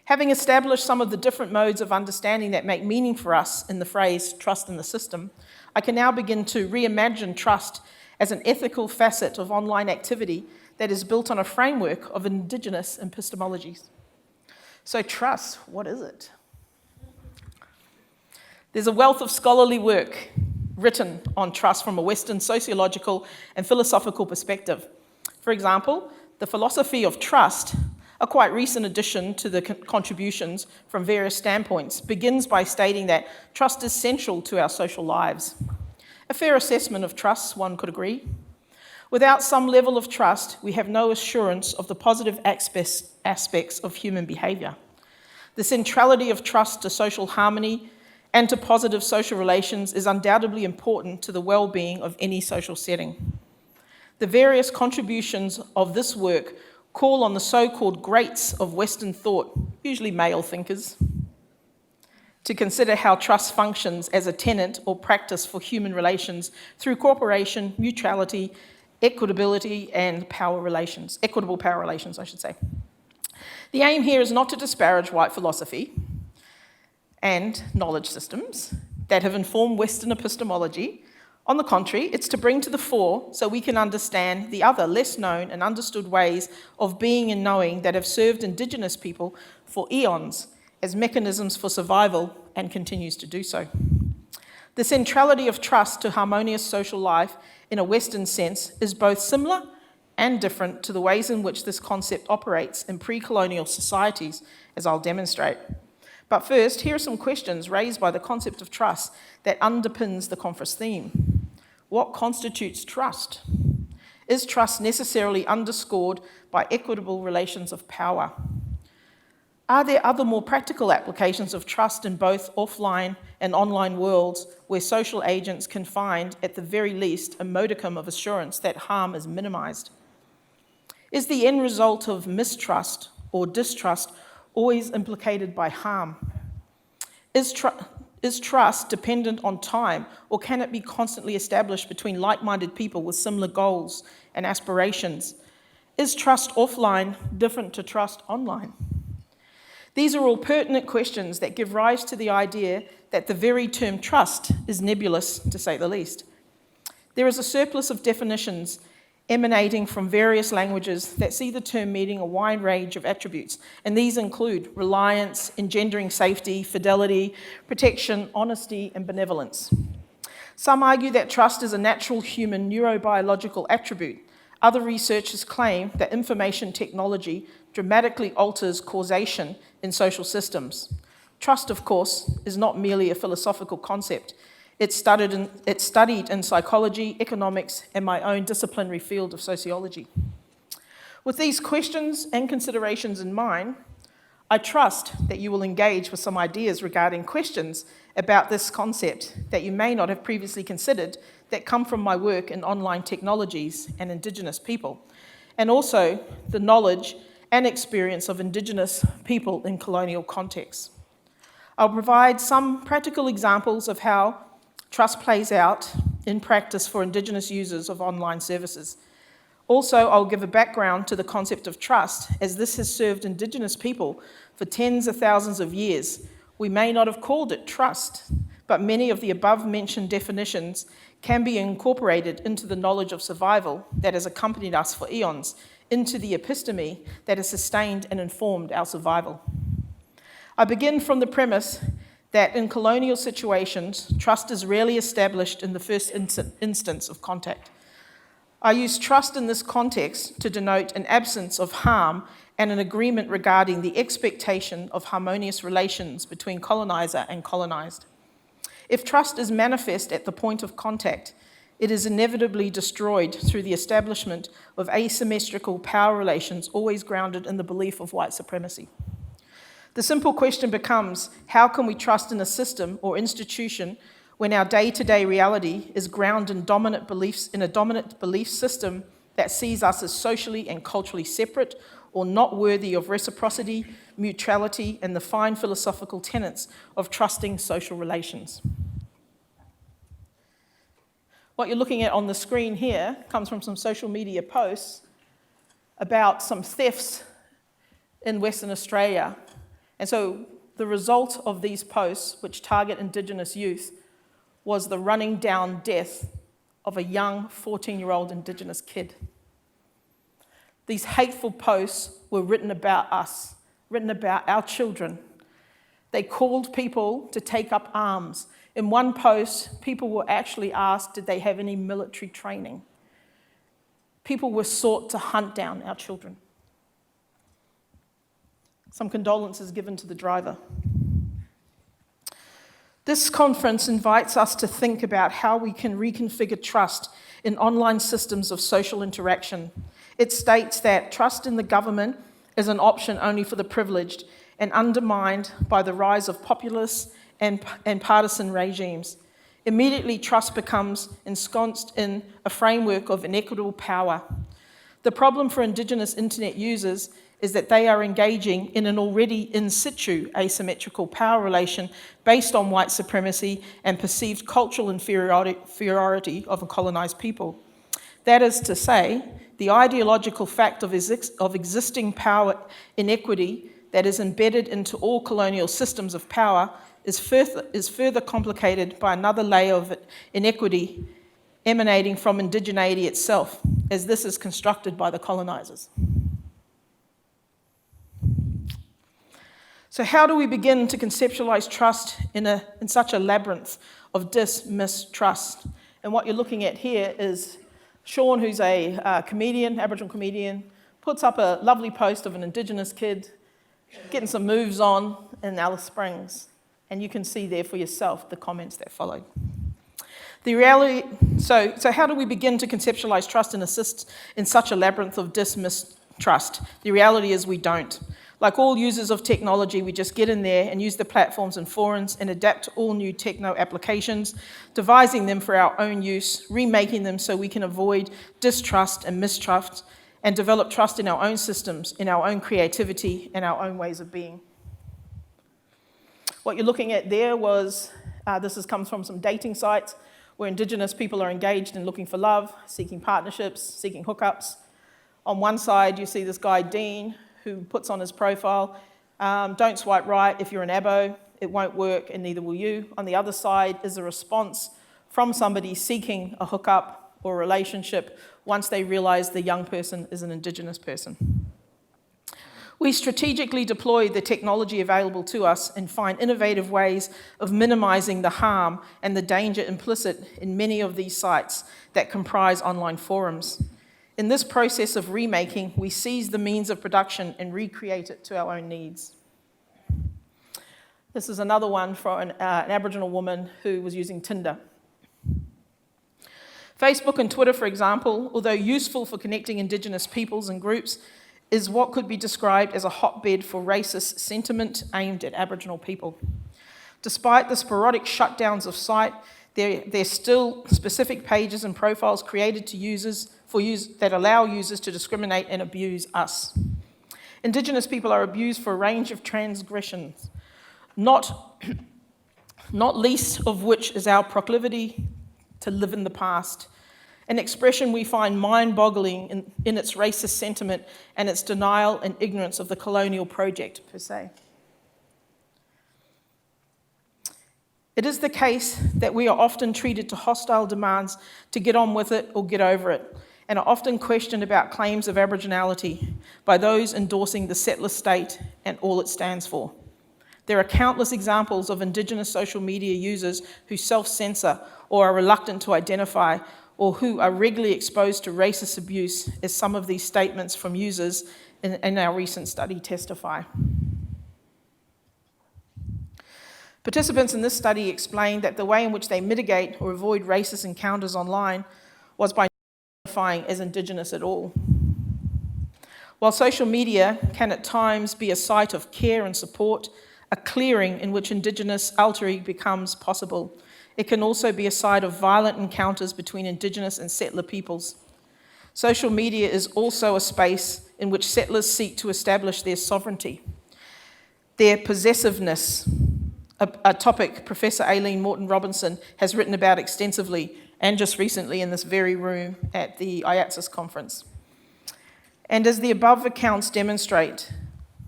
Having established some of the different modes of understanding that make meaning for us in the phrase trust in the system, I can now begin to reimagine trust as an ethical facet of online activity that is built on a framework of Indigenous epistemologies. So trust, what is it? There's a wealth of scholarly work written on trust from a Western sociological and philosophical perspective. For example, the philosophy of trust, a quite recent addition to the contributions from various standpoints, begins by stating that trust is central to our social lives. A fair assessment of trust, one could agree. Without some level of trust, we have no assurance of the positive aspects of human behaviour. The centrality of trust to social harmony and to positive social relations is undoubtedly important to the well-being of any social setting. The various contributions of this work call on the so-called greats of Western thought, usually male thinkers, to consider how trust functions as a tenet or practice for human relations through cooperation, mutuality, equitability, and equitable power relations, I should say. The aim here is not to disparage white philosophy and knowledge systems that have informed Western epistemology. On the contrary, it's to bring to the fore so we can understand the other less known and understood ways of being and knowing that have served Indigenous people for eons as mechanisms for survival and continues to do so. The centrality of trust to harmonious social life in a Western sense is both similar and different to the ways in which this concept operates in pre-colonial societies, as I'll demonstrate. But first, here are some questions raised by the concept of trust that underpins the conference theme. What constitutes trust? Is trust necessarily underscored by equitable relations of power? Are there other more practical applications of trust in both offline and online worlds where social agents can find, at the very least, a modicum of assurance that harm is minimised? Is the end result of mistrust or distrust always implicated by harm? Is trust dependent on time, or can it be constantly established between like-minded people with similar goals and aspirations? Is trust offline different to trust online? These are all pertinent questions that give rise to the idea that the very term trust is nebulous, to say the least. There is a surplus of definitions emanating from various languages that see the term meaning a wide range of attributes, and these include reliance, engendering safety, fidelity, protection, honesty, and benevolence. Some argue that trust is a natural human neurobiological attribute, Other researchers claim that information technology dramatically alters causation in social systems. Trust, of course, is not merely a philosophical concept. It's studied in psychology, economics, and my own disciplinary field of sociology. With these questions and considerations in mind, I trust that you will engage with some ideas regarding questions about this concept that you may not have previously considered that come from my work in online technologies and Indigenous people, and also the knowledge and experience of Indigenous people in colonial contexts. I'll provide some practical examples of how trust plays out in practice for Indigenous users of online services. Also, I'll give a background to the concept of trust, as this has served Indigenous people for tens of thousands of years. We may not have called it trust, but many of the above-mentioned definitions can be incorporated into the knowledge of survival that has accompanied us for eons, into the episteme that has sustained and informed our survival. I begin from the premise that in colonial situations, trust is rarely established in the first instance of contact. I use trust in this context to denote an absence of harm and an agreement regarding the expectation of harmonious relations between colonizer and colonized. If trust is manifest at the point of contact, it is inevitably destroyed through the establishment of asymmetrical power relations always grounded in the belief of white supremacy. The simple question becomes, how can we trust in a system or institution when our day-to-day reality is grounded in a dominant belief system that sees us as socially and culturally separate or not worthy of reciprocity, mutuality, and the fine philosophical tenets of trusting social relations? What you're looking at on the screen here comes from some social media posts about some thefts in Western Australia. And so the result of these posts, which target Indigenous youth, was the running down death of a young 14-year-old Indigenous kid. These hateful posts were written about us, written about our children. They called people to take up arms. In one post, people were actually asked, did they have any military training? People were sought to hunt down our children. Some condolences given to the driver. This conference invites us to think about how we can reconfigure trust in online systems of social interaction. It states that trust in the government is an option only for the privileged and undermined by the rise of populist and partisan regimes. Immediately, trust becomes ensconced in a framework of inequitable power. The problem for Indigenous internet users is that they are engaging in an already in situ asymmetrical power relation based on white supremacy and perceived cultural inferiority of a colonized people. That is to say, the ideological fact of existing power inequity that is embedded into all colonial systems of power is further complicated by another layer of inequity emanating from indigeneity itself, as this is constructed by the colonizers. So how do we begin to conceptualize trust in such a labyrinth of mistrust? And what you're looking at here is Sean, who's a comedian, Aboriginal comedian, puts up a lovely post of an Indigenous kid getting some moves on in Alice Springs. And you can see there for yourself the comments that followed. The reality, so how do we begin to conceptualize trust in such a labyrinth of mistrust? The reality is we don't. Like all users of technology, we just get in there and use the platforms and forums and adapt to all new techno applications, devising them for our own use, remaking them so we can avoid distrust and mistrust, and develop trust in our own systems, in our own creativity, and our own ways of being. What you're looking at there was, comes from some dating sites where Indigenous people are engaged in looking for love, seeking partnerships, seeking hookups. On one side, you see this guy, Dean, who puts on his profile, don't swipe right if you're an abo, it won't work and neither will you. On the other side is a response from somebody seeking a hookup or a relationship once they realise the young person is an Indigenous person. We strategically deploy the technology available to us and find innovative ways of minimising the harm and the danger implicit in many of these sites that comprise online forums. In this process of remaking, we seize the means of production and recreate it to our own needs. This is another one for an Aboriginal woman who was using Tinder. Facebook and Twitter, for example, although useful for connecting Indigenous peoples and groups, is what could be described as a hotbed for racist sentiment aimed at Aboriginal people. Despite the sporadic shutdowns of site, there's still specific pages and profiles created to users that allow users to discriminate and abuse us. Indigenous people are abused for a range of transgressions, not least of which is our proclivity to live in the past, an expression we find mind-boggling in its racist sentiment and its denial and ignorance of the colonial project per se. It is the case that we are often treated to hostile demands to get on with it or get over it, and are often questioned about claims of Aboriginality by those endorsing the settler state and all it stands for. There are countless examples of Indigenous social media users who self-censor or are reluctant to identify, or who are regularly exposed to racist abuse, as some of these statements from users in our recent study testify. Participants in this study explained that the way in which they mitigate or avoid racist encounters online was by not identifying as Indigenous at all. While social media can at times be a site of care and support, a clearing in which Indigenous altering becomes possible, it can also be a site of violent encounters between Indigenous and settler peoples. Social media is also a space in which settlers seek to establish their sovereignty, their possessiveness, a topic Professor Aileen Morton-Robinson has written about extensively, and just recently in this very room at the IATSIS conference. And as the above accounts demonstrate,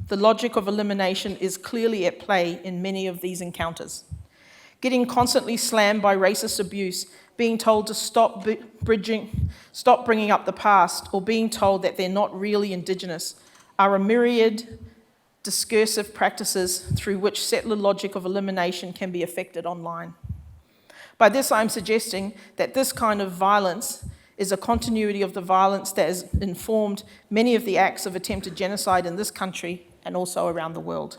the logic of elimination is clearly at play in many of these encounters. Getting constantly slammed by racist abuse, being told to stop bringing up the past, or being told that they're not really Indigenous, are a myriad discursive practices through which settler logic of elimination can be effected online. By this, I'm suggesting that this kind of violence is a continuity of the violence that has informed many of the acts of attempted genocide in this country and also around the world.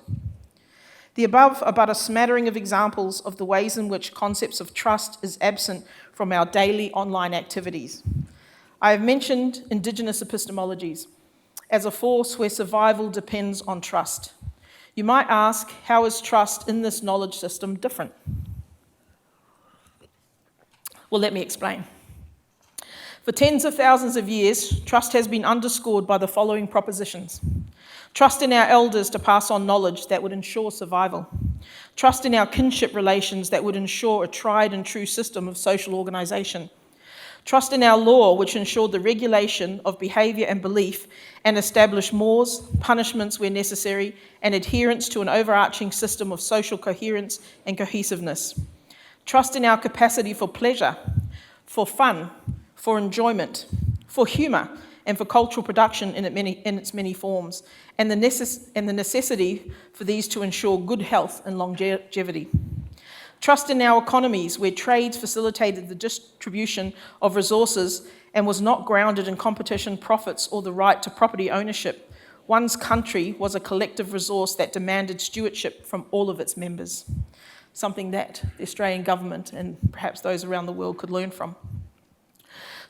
The above are but a smattering of examples of the ways in which concepts of trust is absent from our daily online activities. I have mentioned Indigenous epistemologies as a force where survival depends on trust. You might ask, how is trust in this knowledge system different? Well, let me explain. For tens of thousands of years, trust has been underscored by the following propositions. Trust in our elders to pass on knowledge that would ensure survival. Trust in our kinship relations that would ensure a tried and true system of social organisation. Trust in our law, which ensured the regulation of behaviour and belief and established mores, punishments where necessary, and adherence to an overarching system of social coherence and cohesiveness. Trust in our capacity for pleasure, for fun, for enjoyment, for humour, and for cultural production in its many forms, and the necessity for these to ensure good health and longevity. Trust in our economies, where trades facilitated the distribution of resources and was not grounded in competition, profits, or the right to property ownership. One's country was a collective resource that demanded stewardship from all of its members, something that the Australian government and perhaps those around the world could learn from.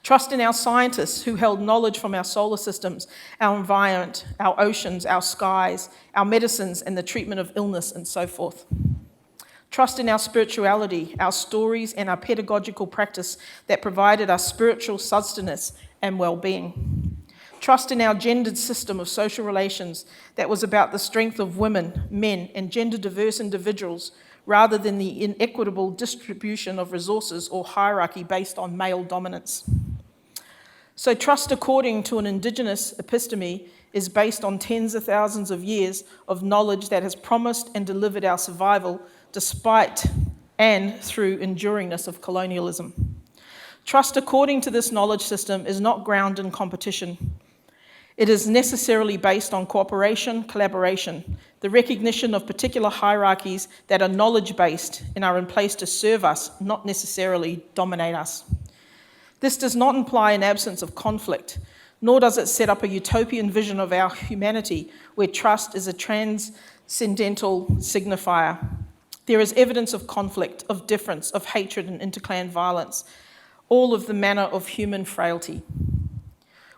Trust in our scientists who held knowledge from our solar systems, our environment, our oceans, our skies, our medicines, and the treatment of illness, and so forth. Trust in our spirituality, our stories, and our pedagogical practice that provided us spiritual sustenance and well-being. Trust in our gendered system of social relations that was about the strength of women, men, and gender-diverse individuals rather than the inequitable distribution of resources or hierarchy based on male dominance. So trust, according to an Indigenous episteme, is based on tens of thousands of years of knowledge that has promised and delivered our survival despite and through enduringness of colonialism. Trust, according to this knowledge system, is not grounded in competition. It is necessarily based on cooperation, collaboration, the recognition of particular hierarchies that are knowledge-based and are in place to serve us, not necessarily dominate us. This does not imply an absence of conflict. nor does it set up a utopian vision of our humanity where trust is a transcendental signifier. There is evidence of conflict, of difference, of hatred and interclan violence, all of the manner of human frailty.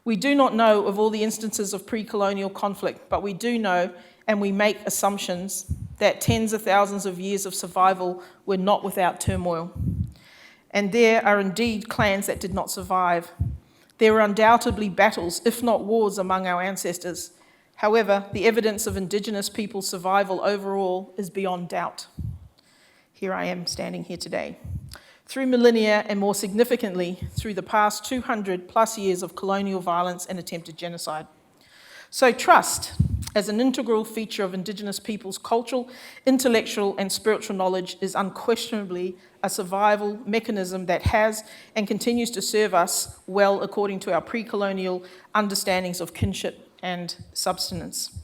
We do not know of all the instances of pre-colonial conflict, but we do know, and we make assumptions, that tens of thousands of years of survival were not without turmoil. And there are indeed clans that did not survive. There were undoubtedly battles, if not wars, among our ancestors. However, the evidence of Indigenous people's survival overall is beyond doubt. Here I am standing here today. Through millennia, and more significantly, through the past 200 plus years of colonial violence and attempted genocide. So trust, as an integral feature of Indigenous people's cultural, intellectual and spiritual knowledge, is unquestionably a survival mechanism that has and continues to serve us well according to our pre-colonial understandings of kinship and subsistence.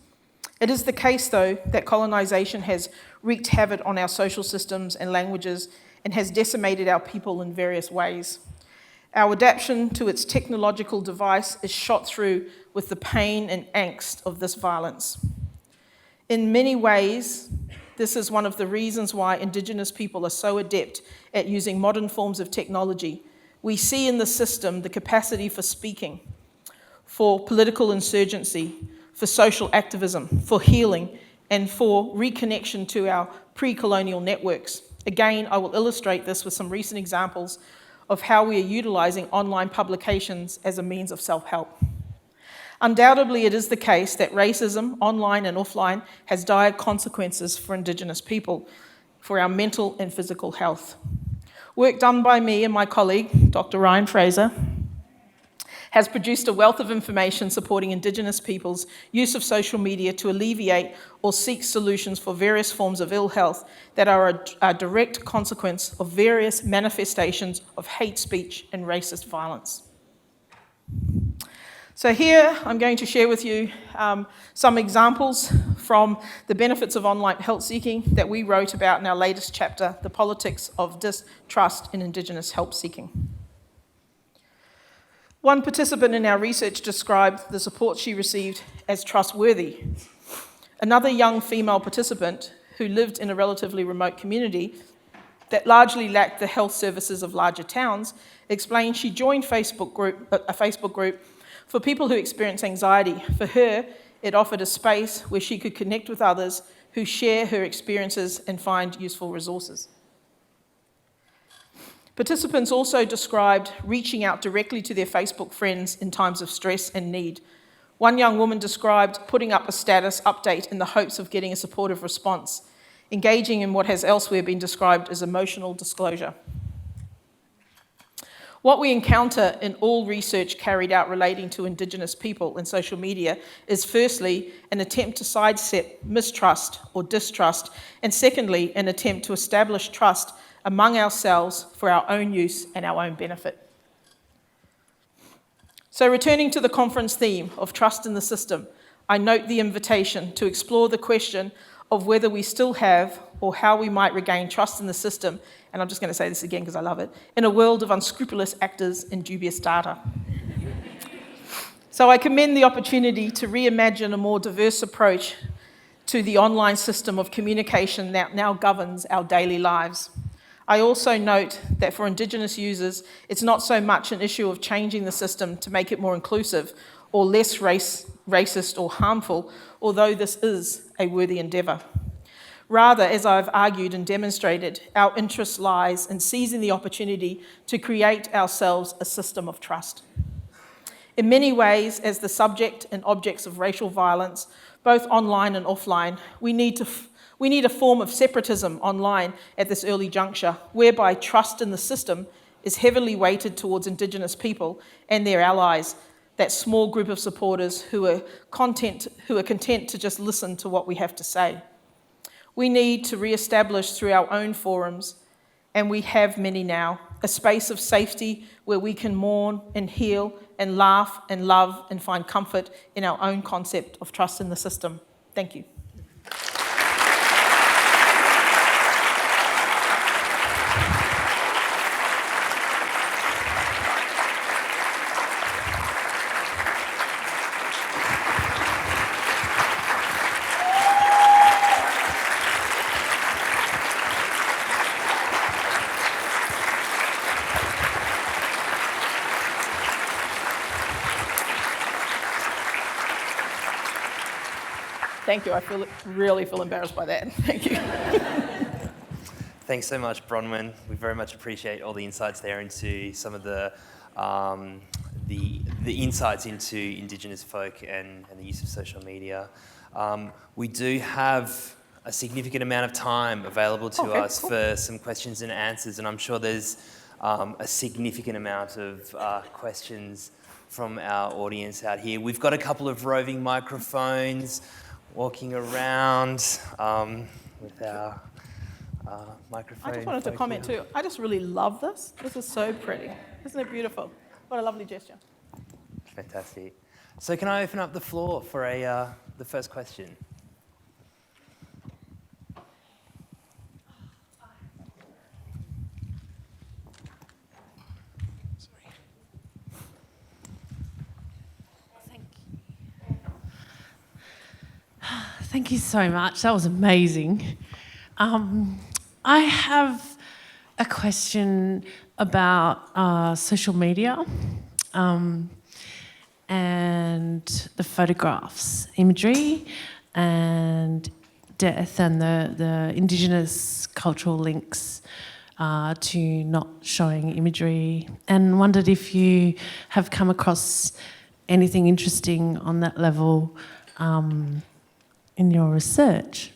It is the case, though, that colonisation has wreaked havoc on our social systems and languages and has decimated our people in various ways. Our adaptation to its technological device is shot through with the pain and angst of this violence. In many ways, this is one of the reasons why Indigenous people are so adept at using modern forms of technology. We see in the system the capacity for speaking, for political insurgency, for social activism, for healing, and for reconnection to our pre-colonial networks. Again, I will illustrate this with some recent examples of how we are utilising online publications as a means of self-help. Undoubtedly, it is the case that racism, online and offline, has dire consequences for Indigenous people, for our mental and physical health. Work done by me and my colleague, Dr. Ryan Fraser, has produced a wealth of information supporting Indigenous people's use of social media to alleviate or seek solutions for various forms of ill health that are a direct consequence of various manifestations of hate speech and racist violence. So here I'm going to share with you some examples from the benefits of online health seeking that we wrote about in our latest chapter, The Politics of Distrust in Indigenous Help Seeking. One participant in our research described the support she received as trustworthy. Another young female participant who lived in a relatively remote community that largely lacked the health services of larger towns explained she joined a Facebook group for people who experience anxiety. For her, it offered a space where she could connect with others who share her experiences and find useful resources. Participants also described reaching out directly to their Facebook friends in times of stress and need. One young woman described putting up a status update in the hopes of getting a supportive response, engaging in what has elsewhere been described as emotional disclosure. What we encounter in all research carried out relating to Indigenous people and social media is firstly an attempt to sidestep mistrust or distrust, and secondly an attempt to establish trust among ourselves for our own use and our own benefit. So returning to the conference theme of trust in the system, I note the invitation to explore the question of whether we still have or how we might regain trust in the system, and I'm just going to say this again because I love it, in a world of unscrupulous actors and dubious data. So I commend the opportunity to reimagine a more diverse approach to the online system of communication that now governs our daily lives. I also note that for Indigenous users, it's not so much an issue of changing the system to make it more inclusive or less racist or harmful, although this is a worthy endeavour. Rather, as I've argued and demonstrated, our interest lies in seizing the opportunity to create ourselves a system of trust. In many ways, as the subject and objects of racial violence, both online and offline, we need a form of separatism online at this early juncture, whereby trust in the system is heavily weighted towards Indigenous people and their allies, that small group of supporters who are content to just listen to what we have to say. We need to re-establish through our own forums, and we have many now, a space of safety where we can mourn and heal and laugh and love and find comfort in our own concept of trust in the system. Thank you. Thank you. I really feel embarrassed by that. Thank you. Thanks so much, Bronwyn. We very much appreciate all the insights there into some of the insights into Indigenous folk and the use of social media. We do have a significant amount of time available to us for some questions and answers, and I'm sure there's a significant amount of questions from our audience out here. We've got a couple of roving microphones walking around with our microphone. I just wanted to comment too. I just really love this. This is so pretty. Isn't it beautiful? What a lovely gesture. Fantastic. So can I open up the floor for the first question? Thank you so much. That was amazing. I have a question about social media and the photographs, imagery and death, and the Indigenous cultural links to not showing imagery, and wondered if you have come across anything interesting on that level in your research.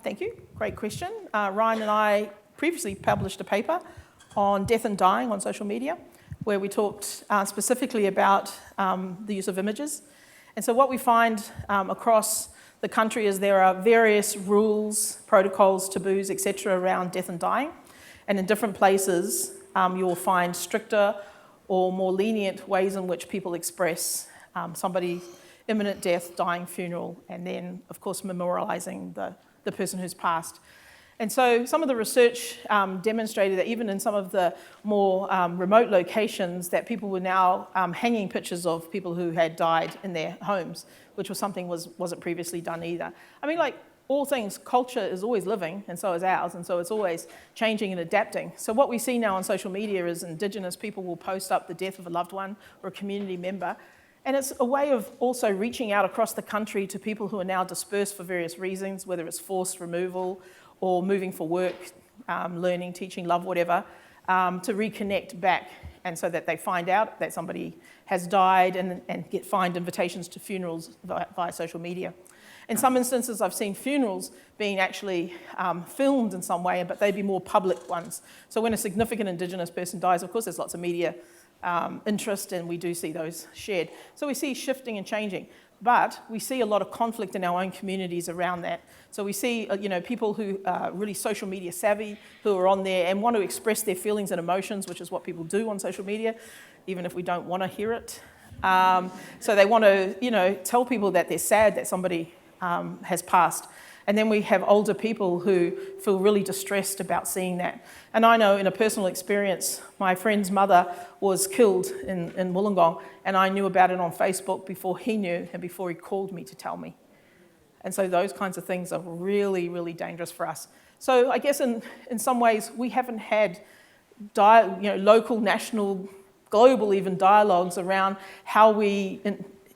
Thank you. Great question. Ryan and I previously published a paper on death and dying on social media, where we talked specifically about the use of images. And so what we find across the country is there are various rules, protocols, taboos, etc. around death and dying. And in different places, you will find stricter or more lenient ways in which people express somebody's imminent death, dying, funeral, and then, of course, memorialising the person who's passed. And so some of the research demonstrated that even in some of the more remote locations, that people were now hanging pictures of people who had died in their homes, which was something wasn't previously done either. I mean, like all things, culture is always living, and so is ours, and so it's always changing and adapting. So what we see now on social media is Indigenous people will post up the death of a loved one or a community member, and it's a way of also reaching out across the country to people who are now dispersed for various reasons, whether it's forced removal or moving for work, learning, teaching, love, whatever, to reconnect back, and so that they find out that somebody has died and find invitations to funerals via social media. In some instances, I've seen funerals being actually filmed in some way, but they'd be more public ones. So when a significant Indigenous person dies, of course, there's lots of media interest, and we do see those shared. So we see shifting and changing, but we see a lot of conflict in our own communities around that. So we see, people who are really social media savvy, who are on there and want to express their feelings and emotions, which is what people do on social media, even if we don't want to hear it. So they want to, tell people that they're sad that somebody has passed. And then we have older people who feel really distressed about seeing that. And I know in a personal experience, my friend's mother was killed in Wollongong, and I knew about it on Facebook before he knew and before he called me to tell me. And so those kinds of things are really, really dangerous for us. So I guess in some ways we haven't had local, national, global even dialogues around how we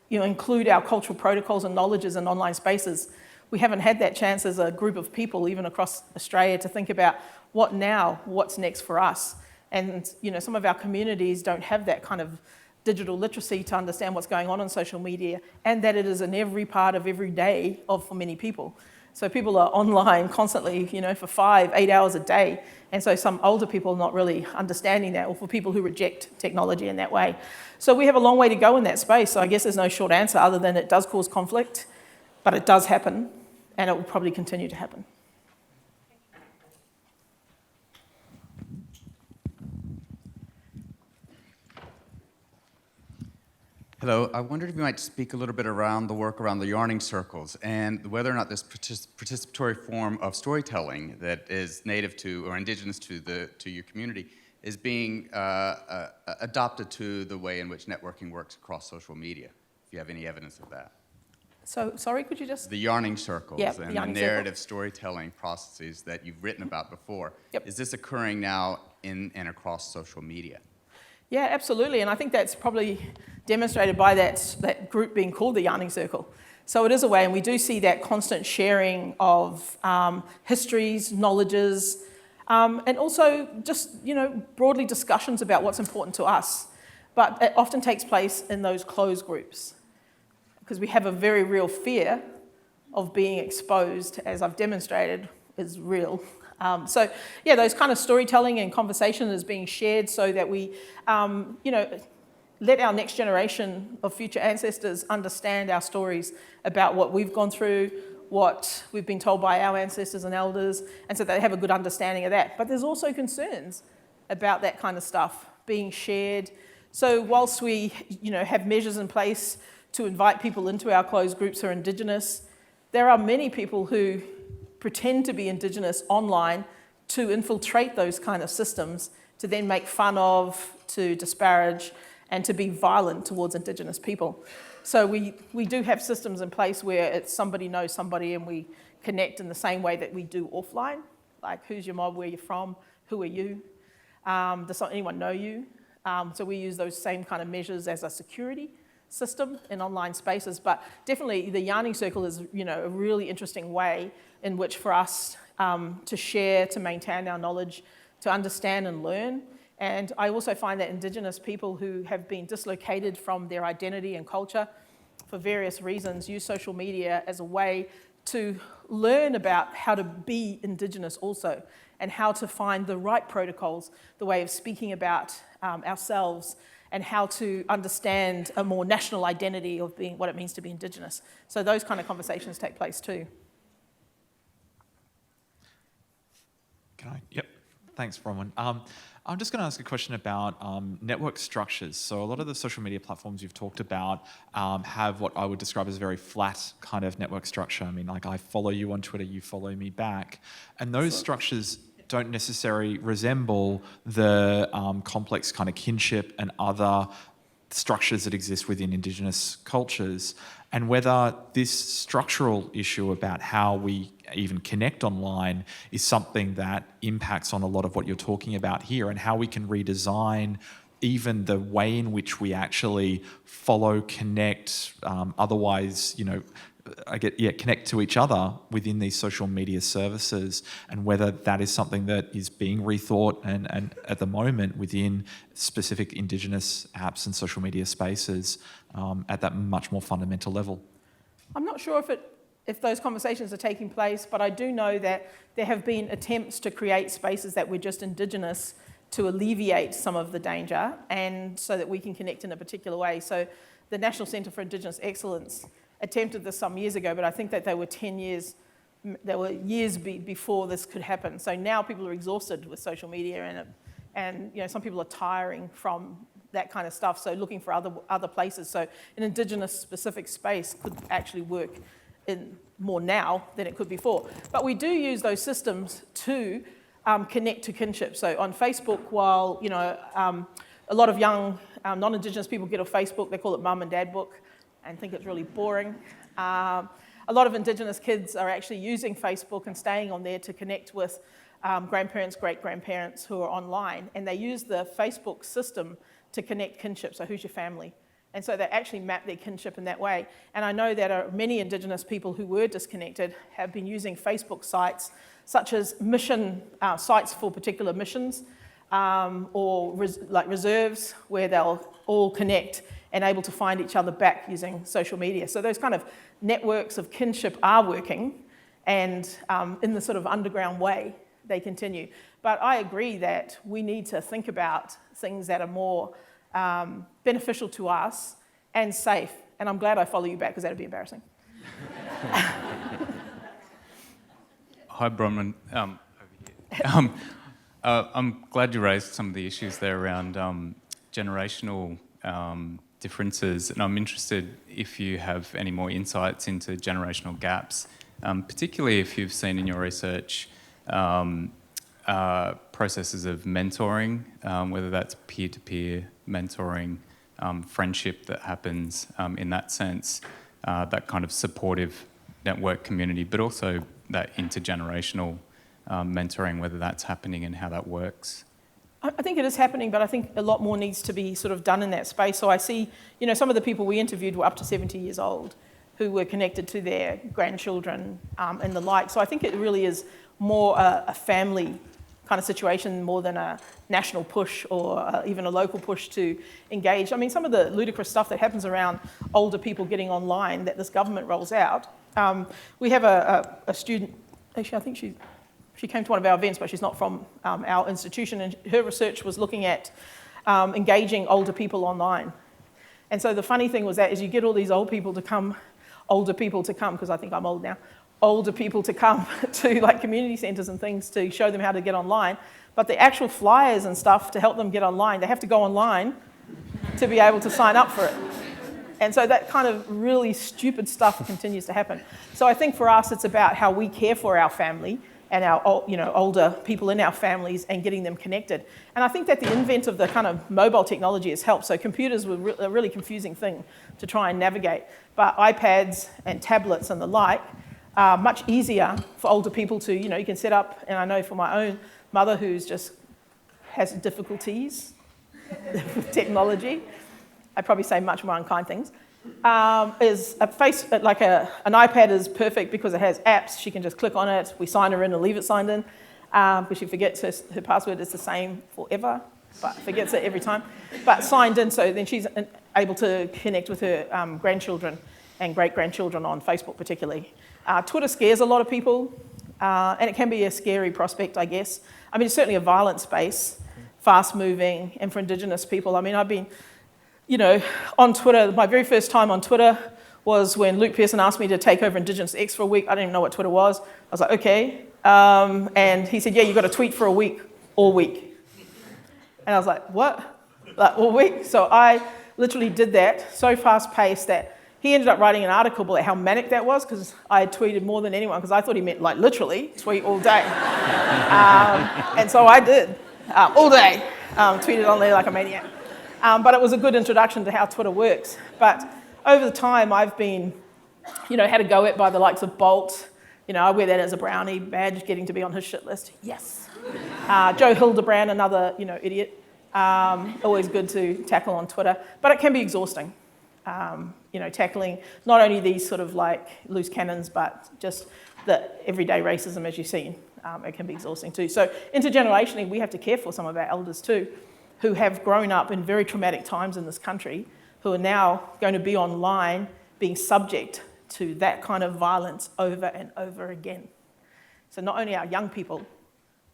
include our cultural protocols and knowledges in online spaces. We haven't had that chance as a group of people, even across Australia, to think about what's next for us. And some of our communities don't have that kind of digital literacy to understand what's going on social media, and that it is in every part of every day for many people. So people are online constantly, for 5-8 hours a day. And so some older people are not really understanding that, or for people who reject technology in that way. So we have a long way to go in that space. So I guess there's no short answer other than it does cause conflict, but it does happen, and it will probably continue to happen. Hello, I wondered if you might speak a little bit around the work around the Yawning circles and whether or not this participatory form of storytelling that is native to or indigenous to your community is being adopted to the way in which networking works across social media, if you have any evidence of that. So, sorry, could you just... The Yawning circles and the narrative storytelling processes that you've written about before. Yep. Is this occurring now in and across social media? Yeah, absolutely, and I think that's probably demonstrated by that group being called the Yawning Circle. So it is a way, and we do see that constant sharing of histories, knowledges, and also just, broadly discussions about what's important to us. But it often takes place in those closed groups because we have a very real fear of being exposed, as I've demonstrated, is real. Those kind of storytelling and conversation is being shared so that we, let our next generation of future ancestors understand our stories about what we've gone through, what we've been told by our ancestors and elders, and so they have a good understanding of that. But there's also concerns about that kind of stuff being shared. So whilst we, have measures in place to invite people into our closed groups who are Indigenous, there are many people who pretend to be Indigenous online to infiltrate those kind of systems, to then make fun of, to disparage, and to be violent towards Indigenous people. So we do have systems in place where it's somebody knows somebody and we connect in the same way that we do offline, like who's your mob, where you're from, who are you, does anyone know you? So we use those same kind of measures as a security system in online spaces, but definitely the Yawning Circle is, a really interesting way in which for us to share, to maintain our knowledge, to understand and learn. And I also find that Indigenous people who have been dislocated from their identity and culture for various reasons use social media as a way to learn about how to be Indigenous also, and how to find the right protocols, the way of speaking about ourselves, and how to understand a more national identity of being what it means to be Indigenous. So those kind of conversations take place too. Can I? Yep. Thanks, Bronwyn. I'm just going to ask a question about network structures. So a lot of the social media platforms you've talked about have what I would describe as a very flat kind of network structure. I mean, like I follow you on Twitter, you follow me back. And those structures don't necessarily resemble the complex kind of kinship and other structures that exist within Indigenous cultures, and whether this structural issue about how we even connect online is something that impacts on a lot of what you're talking about here, and how we can redesign even the way in which we actually follow, connect, otherwise, connect to each other within these social media services, and whether that is something that is being rethought and at the moment within specific Indigenous apps and social media spaces at that much more fundamental level. I'm not sure if those conversations are taking place, but I do know that there have been attempts to create spaces that were just Indigenous to alleviate some of the danger, and so that we can connect in a particular way. So the National Centre for Indigenous Excellence attempted this some years ago, but I think that they were years before this could happen. So now people are exhausted with social media, and some people are tiring from that kind of stuff, so looking for other places. So an Indigenous specific space could actually work in more now than it could before. But we do use those systems to connect to kinship. So on Facebook, while a lot of young non-Indigenous people get off Facebook, they call it mum and dad book and think it's really boring. A lot of Indigenous kids are actually using Facebook and staying on there to connect with grandparents, great-grandparents who are online, and they use the Facebook system to connect kinship, so who's your family? And so they actually map their kinship in that way. And I know that many Indigenous people who were disconnected have been using Facebook sites, such as mission sites for particular missions, or reserves, where they'll all connect and able to find each other back using social media. So those kind of networks of kinship are working, and in the sort of underground way, they continue. But I agree that we need to think about things that are more beneficial to us and safe. And I'm glad I follow you back, because that would be embarrassing. Hi, Bronwyn. Over here. I'm glad you raised some of the issues there around generational differences, and I'm interested if you have any more insights into generational gaps, particularly if you've seen in your research processes of mentoring, whether that's peer-to-peer mentoring, friendship that happens in that sense, that kind of supportive network community, but also that intergenerational mentoring, whether that's happening and how that works. I think it is happening, but I think a lot more needs to be sort of done in that space. So I see, some of the people we interviewed were up to 70 years old. who were connected to their grandchildren and the like. So I think it really is more a family kind of situation more than a national push or even a local push to engage. I mean, some of the ludicrous stuff that happens around older people getting online that this government rolls out. We have a student, actually I think she came to one of our events, but she's not from our institution, and her research was looking at engaging older people online. And so the funny thing was that is you get all these older people to come, because I think I'm old now, older people to come to like community centres and things to show them how to get online, but the actual flyers and stuff to help them get online, they have to go online to be able to sign up for it. And so that kind of really stupid stuff continues to happen. So I think for us it's about how we care for our family and our older people in our families and getting them connected. And I think that the invent of the kind of mobile technology has helped. So computers were a really confusing thing to try and navigate, but iPads and tablets and the like are much easier for older people to, you can set up, and I know for my own mother who's just has difficulties with technology, I probably say much more unkind things, is an iPad is perfect because it has apps. She can just click on it, we sign her in and leave it signed in, because she forgets her password is the same forever, but forgets it every time. But signed in, so then she's able to connect with her grandchildren and great-grandchildren on Facebook particularly. Twitter scares a lot of people, and it can be a scary prospect, I guess. I mean, it's certainly a violent space, fast-moving, and for Indigenous people. I mean, I've been, on Twitter. My very first time on Twitter was when Luke Pearson asked me to take over Indigenous X for a week. I didn't even know what Twitter was. I was like, okay. And he said, yeah, you've got to tweet for a week, all week. And I was like, what? Like, all week? So I literally did that, so fast-paced that he ended up writing an article about how manic that was because I had tweeted more than anyone because I thought he meant like literally tweet all day. And so I did, all day, tweeted on there like a maniac. But it was a good introduction to how Twitter works. But over the time I've been, had a go at by the likes of Bolt. I wear that as a brownie badge, getting to be on his shit list. Yes. Joe Hildebrand, another, idiot. Always good to tackle on Twitter. But it can be exhausting. Tackling not only these sort of like loose cannons, but just the everyday racism as you've seen. It can be exhausting too. So intergenerationally, we have to care for some of our elders too, who have grown up in very traumatic times in this country, who are now going to be online being subject to that kind of violence over and over again. So not only our young people,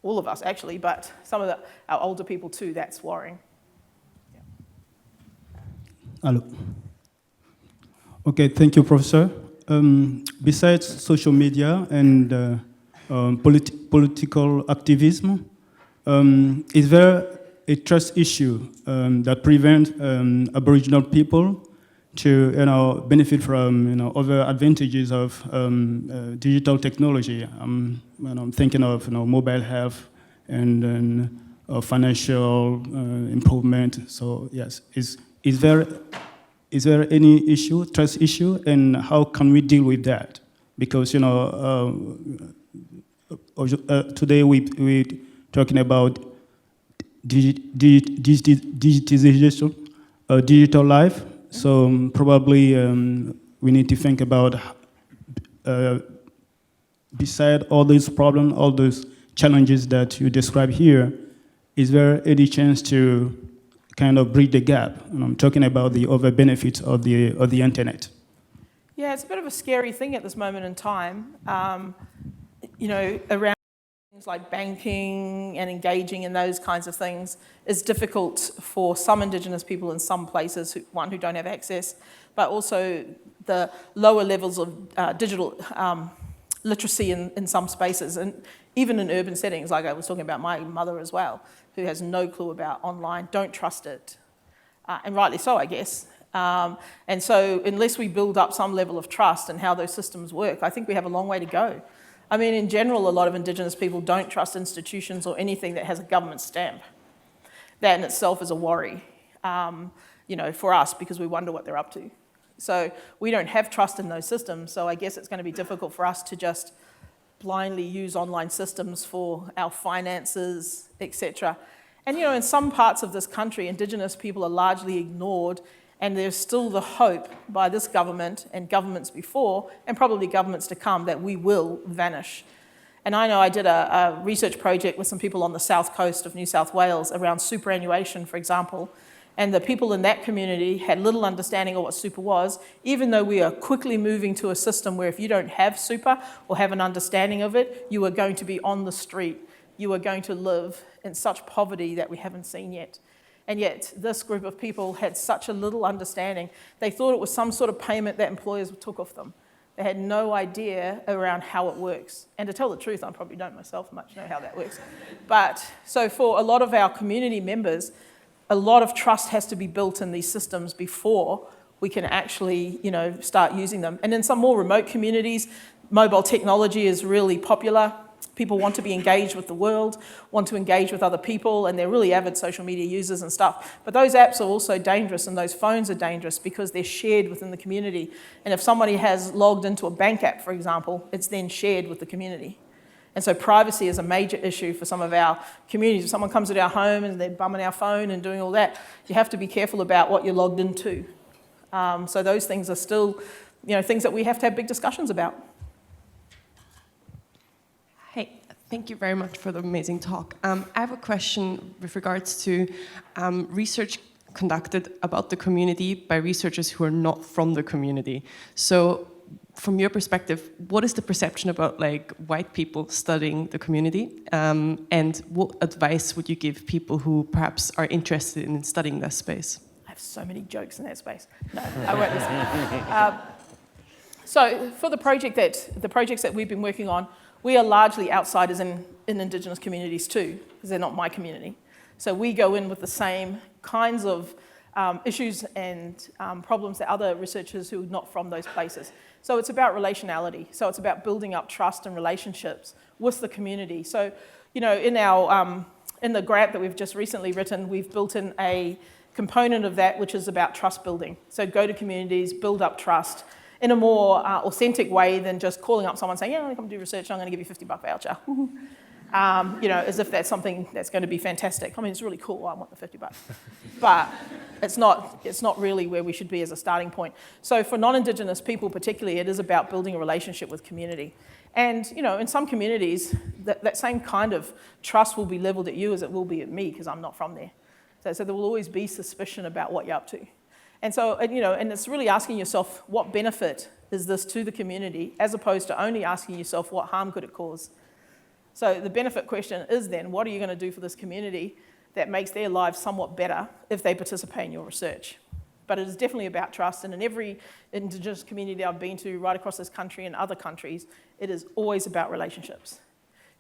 all of us actually, but some of our older people too, that's worrying. Yeah. Hello. Okay, thank you, Professor. Besides social media and political activism, is there a trust issue that prevents Aboriginal people to benefit from other advantages of digital technology? I'm thinking of mobile health and financial improvement. So yes, is there any issue, trust issue, and how can we deal with that? Because today we're talking about digitization, digital life. So probably we need to think about, beside all these problems, all those challenges that you describe here, is there any chance to kind of bridge the gap? And I'm talking about the other benefits of the internet. Yeah, it's a bit of a scary thing at this moment in time. Around things like banking and engaging in those kinds of things is difficult for some Indigenous people in some places, who don't have access, but also the lower levels of digital literacy in some spaces, and even in urban settings, like I was talking about my mother as well, who has no clue about online, don't trust it, and rightly so, I guess. And so unless we build up some level of trust in how those systems work, I think we have a long way to go. I mean, in general, a lot of Indigenous people don't trust institutions or anything that has a government stamp. That in itself is a worry, for us, because we wonder what they're up to. So we don't have trust in those systems, so I guess it's going to be difficult for us to just blindly use online systems for our finances, etc. And in some parts of this country, Indigenous people are largely ignored And there's still the hope by this government and governments before, and probably governments to come, that we will vanish. And I know I did a research project with some people on the south coast of New South Wales around superannuation, for example, and the people in that community had little understanding of what super was, even though we are quickly moving to a system where if you don't have super or have an understanding of it, you are going to be on the street. You are going to live in such poverty that we haven't seen yet. And yet, this group of people had such a little understanding. They thought it was some sort of payment that employers took off them. They had no idea around how it works. And to tell the truth, I probably don't myself much know how that works. But so for a lot of our community members, a lot of trust has to be built in these systems before we can actually, start using them. And in some more remote communities, mobile technology is really popular. People want to be engaged with the world, want to engage with other people, and they're really avid social media users and stuff. But those apps are also dangerous, and those phones are dangerous because they're shared within the community. And if somebody has logged into a bank app, for example, it's then shared with the community. And so privacy is a major issue for some of our communities. If someone comes to our home and they're bumming our phone and doing all that, you have to be careful about what you're logged into. So those things are still, things that we have to have big discussions about. Hey, thank you very much for the amazing talk. I have a question with regards to research conducted about the community by researchers who are not from the community. So from your perspective, what is the perception about white people studying the community? And what advice would you give people who perhaps are interested in studying this space? I have so many jokes in that space. No, I won't listen. So for the projects that we've been working on, we are largely outsiders in Indigenous communities too, because they're not my community. So we go in with the same kinds of issues and problems that other researchers who are not from those places. So it's about relationality. So it's about building up trust and relationships with the community. So, in the grant that we've just recently written, we've built in a component of that which is about trust building. So go to communities, build up trust in a more authentic way than just calling up someone saying, I'm come do research, I'm going to give you a $50 voucher. As if that's something that's going to be fantastic. I mean, it's really cool, I want the $50. But it's not really where we should be as a starting point. So for non-Indigenous people particularly, it is about building a relationship with community. And, in some communities, that same kind of trust will be leveled at you as it will be at me, because I'm not from there. So there will always be suspicion about what you're up to. And so, and it's really asking yourself, what benefit is this to the community, as opposed to only asking yourself, what harm could it cause? So the benefit question is then, what are you going to do for this community that makes their lives somewhat better if they participate in your research? But it is definitely about trust, and in every Indigenous community I've been to right across this country and other countries, it is always about relationships.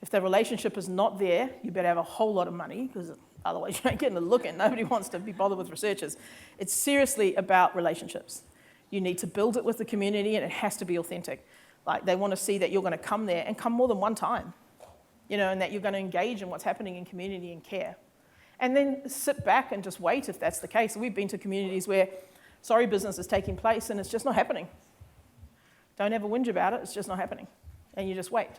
If the relationship is not there, you better have a whole lot of money, because otherwise you ain't getting a look in. Nobody wants to be bothered with researchers. It's seriously about relationships. You need to build it with the community, and it has to be authentic. They want to see that you're going to come there and come more than one time, and that you're going to engage in what's happening in community and care. And then sit back and just wait if that's the case. We've been to communities where sorry business is taking place and it's just not happening. Don't ever whinge about it, it's just not happening. And you just wait,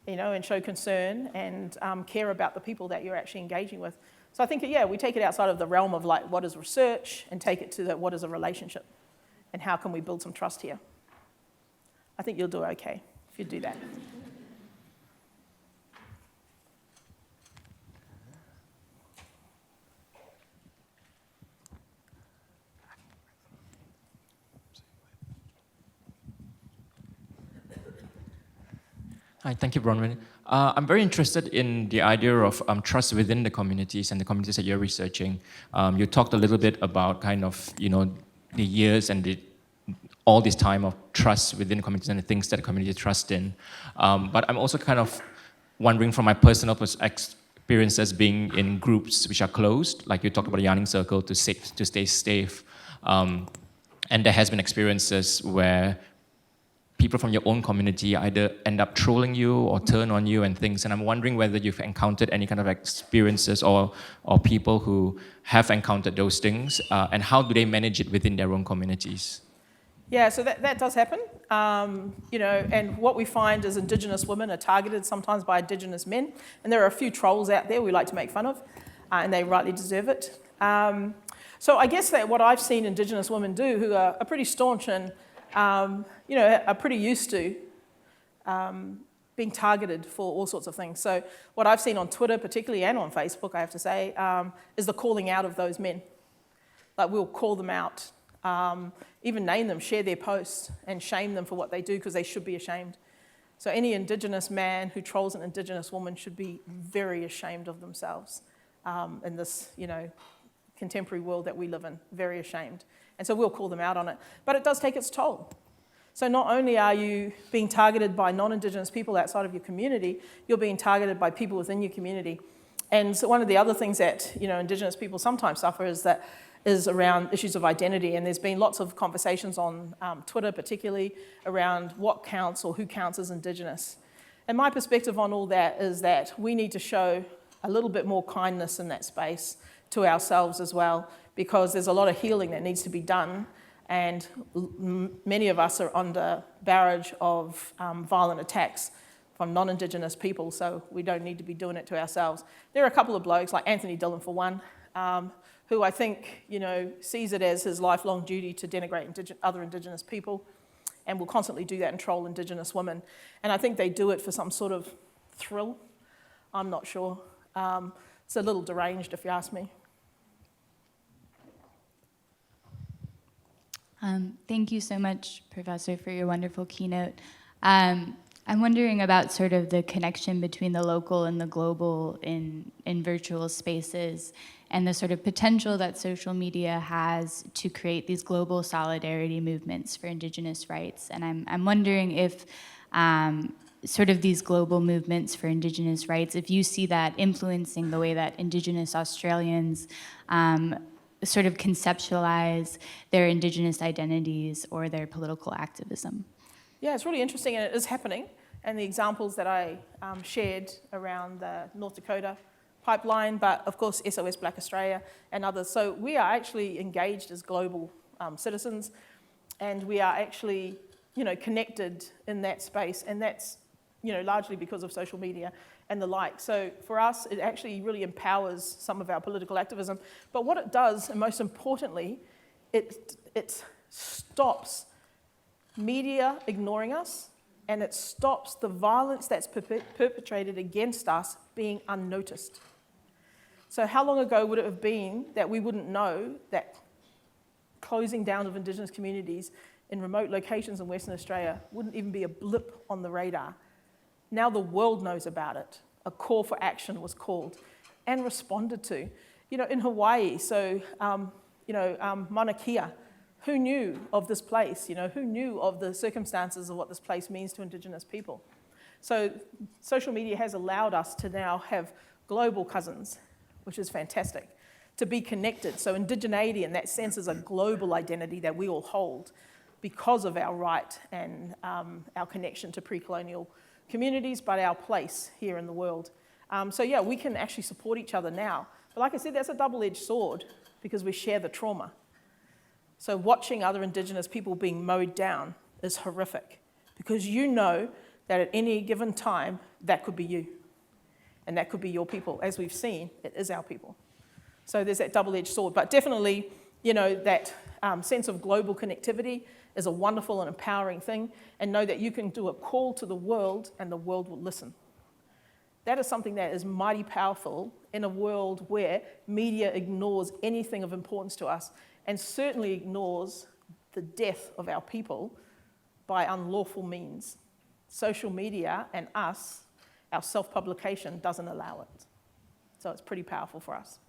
and show concern and care about the people that you're actually engaging with. So I think, we take it outside of the realm of what is research and take it to what is a relationship and how can we build some trust here. I think you'll do okay if you do that. Hi, thank you, Bronwyn. I'm very interested in the idea of trust within the communities and the communities that you're researching. You talked a little bit about the years and all this time of trust within the communities and the things that the community trust in. But I'm also kind of wondering from my personal experiences being in groups which are closed, like you talked about the Yawning circle to stay safe. And there has been experiences where people from your own community either end up trolling you or turn on you and things. And I'm wondering whether you've encountered any kind of experiences or people who have encountered those things, and how do they manage it within their own communities? Yeah, so that does happen. And what we find is Indigenous women are targeted sometimes by Indigenous men. And there are a few trolls out there we like to make fun of, and they rightly deserve it. So I guess that what I've seen Indigenous women do, who are pretty staunch and are pretty used to being targeted for all sorts of things. So what I've seen on Twitter particularly, and on Facebook, I have to say, is the calling out of those men. Like, we'll call them out, even name them, share their posts, and shame them for what they do, because they should be ashamed. So any Indigenous man who trolls an Indigenous woman should be very ashamed of themselves in this, contemporary world that we live in, very ashamed. And so we'll call them out on it. But it does take its toll. So not only are you being targeted by non-Indigenous people outside of your community, you're being targeted by people within your community. And so one of the other things that Indigenous people sometimes suffer is around issues of identity. And there's been lots of conversations on Twitter particularly around what counts or who counts as Indigenous. And my perspective on all that is that we need to show a little bit more kindness in that space to ourselves as well, because there's a lot of healing that needs to be done. And many of us are under barrage of violent attacks from non-Indigenous people, so we don't need to be doing it to ourselves. There are a couple of blokes, like Anthony Dillon for one, who I think sees it as his lifelong duty to denigrate other Indigenous people, and will constantly do that and troll Indigenous women. And I think they do it for some sort of thrill. I'm not sure. It's a little deranged, if you ask me. Thank you so much, Professor, for your wonderful keynote. I'm wondering about sort of the connection between the local and the global in virtual spaces, and the sort of potential that social media has to create these global solidarity movements for Indigenous rights. And I'm wondering if sort of these global movements for Indigenous rights, if you see that influencing the way that Indigenous Australians sort of conceptualize their Indigenous identities or their political activism. Yeah, it's really interesting, and it is happening. And the examples that I shared around the North Dakota pipeline, but of course SOS Black Australia and others. So we are actually engaged as global citizens, and we are actually, connected in that space, and that's, largely because of social media and the like. So for us, it actually really empowers some of our political activism. But what it does, and most importantly, it stops media ignoring us, and it stops the violence that's perpetrated against us being unnoticed. So how long ago would it have been that we wouldn't know that closing down of Indigenous communities in remote locations in Western Australia wouldn't even be a blip on the radar? Now the world knows about it. A call for action was called and responded to. In Hawaii, so, Mauna Kea, who knew of this place? Who knew of the circumstances of what this place means to Indigenous people? So social media has allowed us to now have global cousins, which is fantastic, to be connected. So indigeneity in that sense is a global identity that we all hold because of our right and our connection to pre-colonial communities, but our place here in the world. So yeah, we can actually support each other now. But like I said, that's a double-edged sword because we share the trauma. So watching other Indigenous people being mowed down is horrific because you know that at any given time, that could be you. And that could be your people. As we've seen, it is our people. So there's that double-edged sword. But definitely, that sense of global connectivity is a wonderful and empowering thing, and know that you can do a call to the world and the world will listen. That is something that is mighty powerful in a world where media ignores anything of importance to us and certainly ignores the death of our people by unlawful means. Social media and us, our self-publication, doesn't allow it. So it's pretty powerful for us.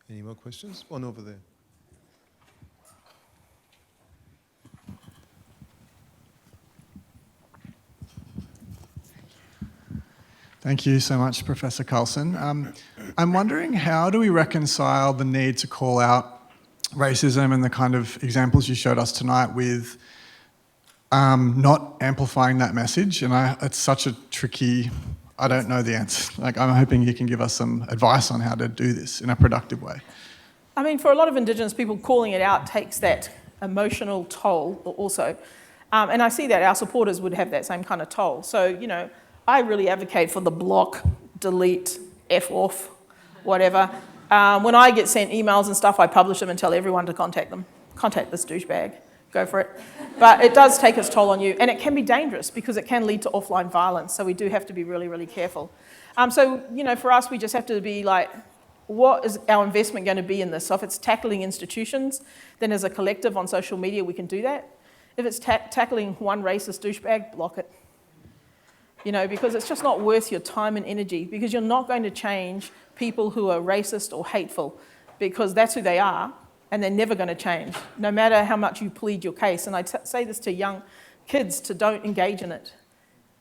Any more questions? One over there. Thank you so much, Professor Carlson. I'm wondering, how do we reconcile the need to call out racism and the kind of examples you showed us tonight with not amplifying that message? And it's such a tricky, I don't know the answer. I'm hoping you can give us some advice on how to do this in a productive way. I mean, for a lot of Indigenous people, calling it out takes that emotional toll also. And I see that our supporters would have that same kind of toll. So, I really advocate for the block, delete, F off, whatever. When I get sent emails and stuff, I publish them and tell everyone to contact them. Contact this douchebag. Go for it. But it does take its toll on you, and it can be dangerous because it can lead to offline violence, so we do have to be really, really careful. So, for us, we just have to be like, what is our investment going to be in this? So if it's tackling institutions, then as a collective on social media, we can do that. If it's tackling one racist douchebag, block it. Because it's just not worth your time and energy, because you're not going to change people who are racist or hateful, because that's who they are, and they're never going to change, no matter how much you plead your case. And I say this to young kids, to don't engage in it,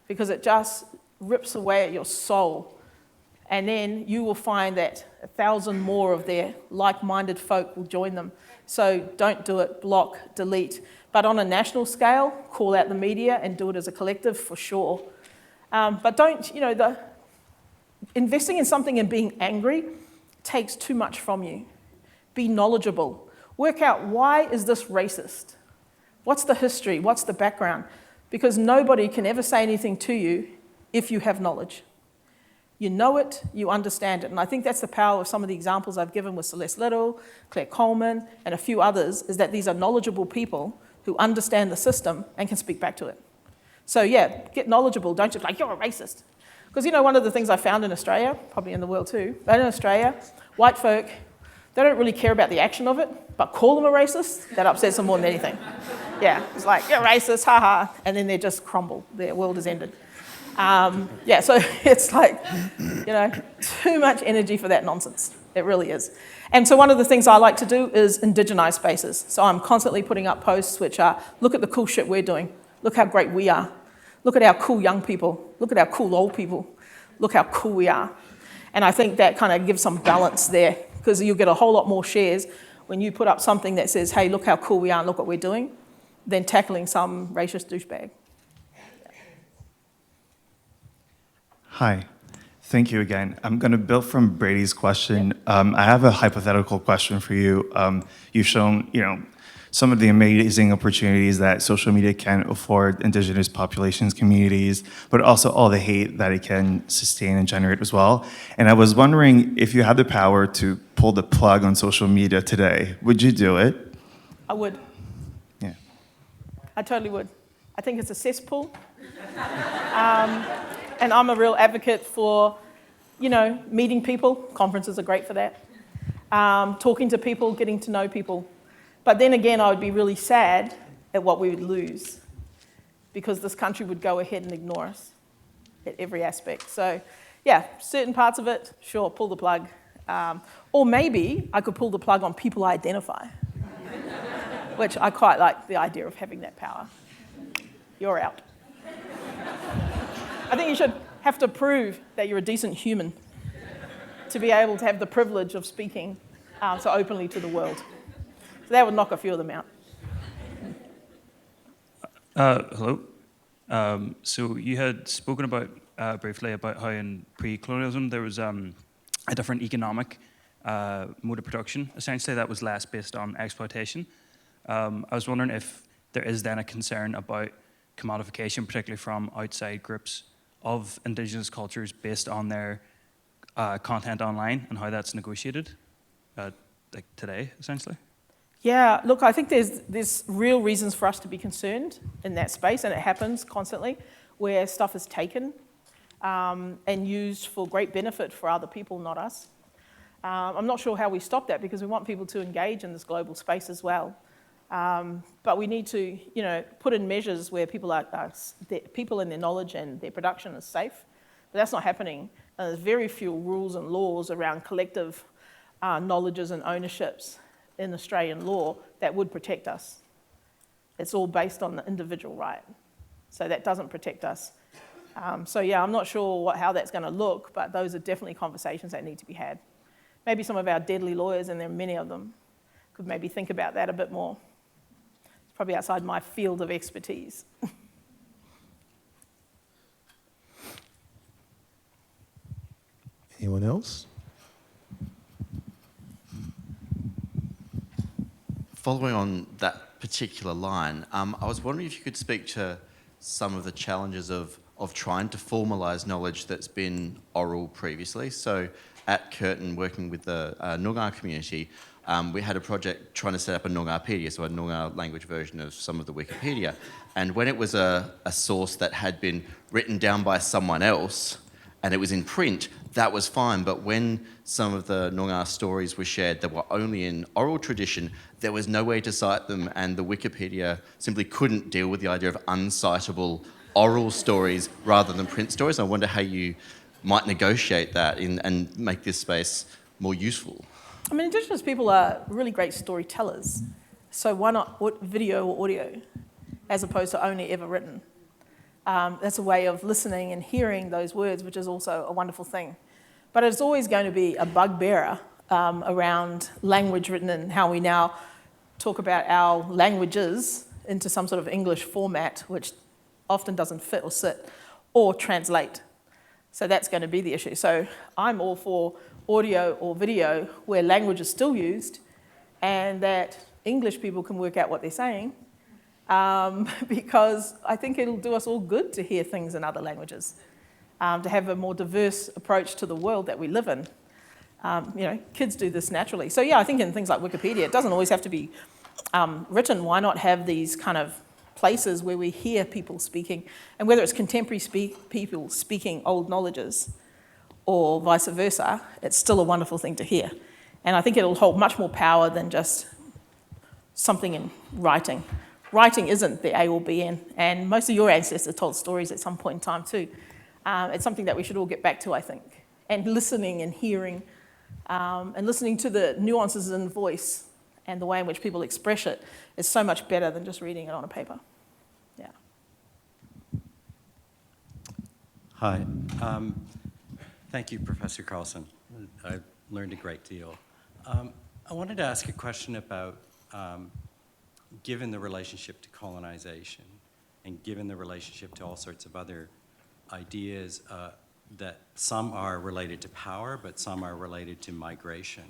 because it just rips away at your soul. And then you will find that 1,000 more of their like-minded folk will join them. So don't do it, block, delete. But on a national scale, call out the media and do it as a collective for sure. But don't, investing in something and being angry takes too much from you. Be knowledgeable. Work out, why is this racist? What's the history? What's the background? Because nobody can ever say anything to you if you have knowledge. You know it, you understand it. And I think that's the power of some of the examples I've given with Celeste Little, Claire Coleman, and a few others, is that these are knowledgeable people who understand the system and can speak back to it. So yeah, get knowledgeable. Don't just be like, you're a racist. Because one of the things I found in Australia, probably in the world too, but in Australia, white folk, they don't really care about the action of it, but call them a racist, that upsets them more than anything. Yeah, it's like, you're racist, haha, and then they just crumble. Their world is ended. So it's like, too much energy for that nonsense. It really is. And so one of the things I like to do is indigenize spaces. So I'm constantly putting up posts which are, look at the cool shit we're doing. Look how great we are. Look at our cool young people. Look at our cool old people. Look how cool we are. And I think that kind of gives some balance there, because you'll get a whole lot more shares when you put up something that says, hey, look how cool we are and look what we're doing, than tackling some racist douchebag. Hi, thank you again. I'm going to build from Brady's question. I have a hypothetical question for you. You've shown, some of the amazing opportunities that social media can afford Indigenous populations, communities, but also all the hate that it can sustain and generate as well. And I was wondering, if you had the power to pull the plug on social media today, would you do it? I would. Yeah. I totally would. I think it's a cesspool. And I'm a real advocate for, meeting people. Conferences are great for that. Talking to people, getting to know people. But then again, I would be really sad at what we would lose, because this country would go ahead and ignore us at every aspect. So yeah, certain parts of it, sure, pull the plug. Or maybe I could pull the plug on people I identify, which I quite like the idea of having that power. You're out. I think you should have to prove that you're a decent human to be able to have the privilege of speaking so openly to the world. So that would knock a few of them out. Hello. So you had spoken about briefly about how in pre-colonialism there was a different economic mode of production, essentially, that was less based on exploitation. I was wondering if there is then a concern about commodification, particularly from outside groups of Indigenous cultures based on their content online, and how that's negotiated like today, essentially? Yeah, look, I think there's real reasons for us to be concerned in that space, and it happens constantly, where stuff is taken and used for great benefit for other people, not us. I'm not sure how we stop that, because we want people to engage in this global space as well. But we need to, put in measures where people and their knowledge and their production is safe. But that's not happening. There's very few rules and laws around collective knowledges and ownerships in Australian law that would protect us. It's all based on the individual right. So that doesn't protect us. So yeah, I'm not sure how that's going to look, but those are definitely conversations that need to be had. Maybe some of our deadly lawyers, and there are many of them, could maybe think about that a bit more. It's probably outside my field of expertise. Anyone else? Following on that particular line, I was wondering if you could speak to some of the challenges of of trying to formalise knowledge that's been oral previously. So at Curtin, working with the Noongar community, we had a project trying to set up a Noongarpedia, so a Noongar language version of some of the Wikipedia. And when it was a source that had been written down by someone else and it was in print, that was fine. But when some of the Noongar stories were shared that were only in oral tradition, there was no way to cite them, and the Wikipedia simply couldn't deal with the idea of uncitable oral stories rather than print stories. I wonder how you might negotiate that and make this space more useful. I mean, Indigenous people are really great storytellers. So why not video or audio as opposed to only ever written? That's a way of listening and hearing those words, which is also a wonderful thing. But it's always going to be a bugbearer around language written and how we now talk about our languages into some sort of English format, which often doesn't fit or sit or translate. So that's going to be the issue. So I'm all for audio or video where language is still used and that English people can work out what they're saying, because I think it'll do us all good to hear things in other languages, to have a more diverse approach to the world that we live in. You know, kids do this naturally. So yeah, I think in things like Wikipedia, it doesn't always have to be written. Why not have these kind of places where we hear people speaking, and whether it's contemporary people speaking old knowledges or vice versa, it's still a wonderful thing to hear. And I think it'll hold much more power than just something in writing. Writing isn't the A or B in, and most of your ancestors told stories at some point in time too. It's something that we should all get back to, I think. And listening and hearing, and listening to the nuances in voice and the way in which people express it is so much better than just reading it on a paper. Yeah. Hi. Thank you, Professor Carlson. I've learned a great deal. I wanted to ask a question about, given the relationship to colonization and given the relationship to all sorts of other ideas that some are related to power, but some are related to migration.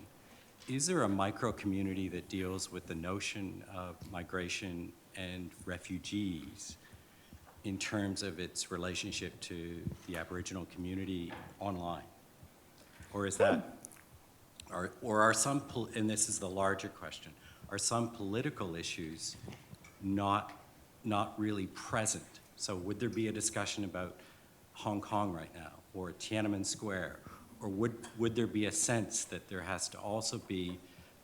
Is there a micro-community that deals with the notion of migration and refugees in terms of its relationship to the Aboriginal community online? Or is that, or are some, and this is the larger question, are some political issues not really present? So would there be a discussion about Hong Kong right now, or Tiananmen Square, or would there be a sense that there has to also be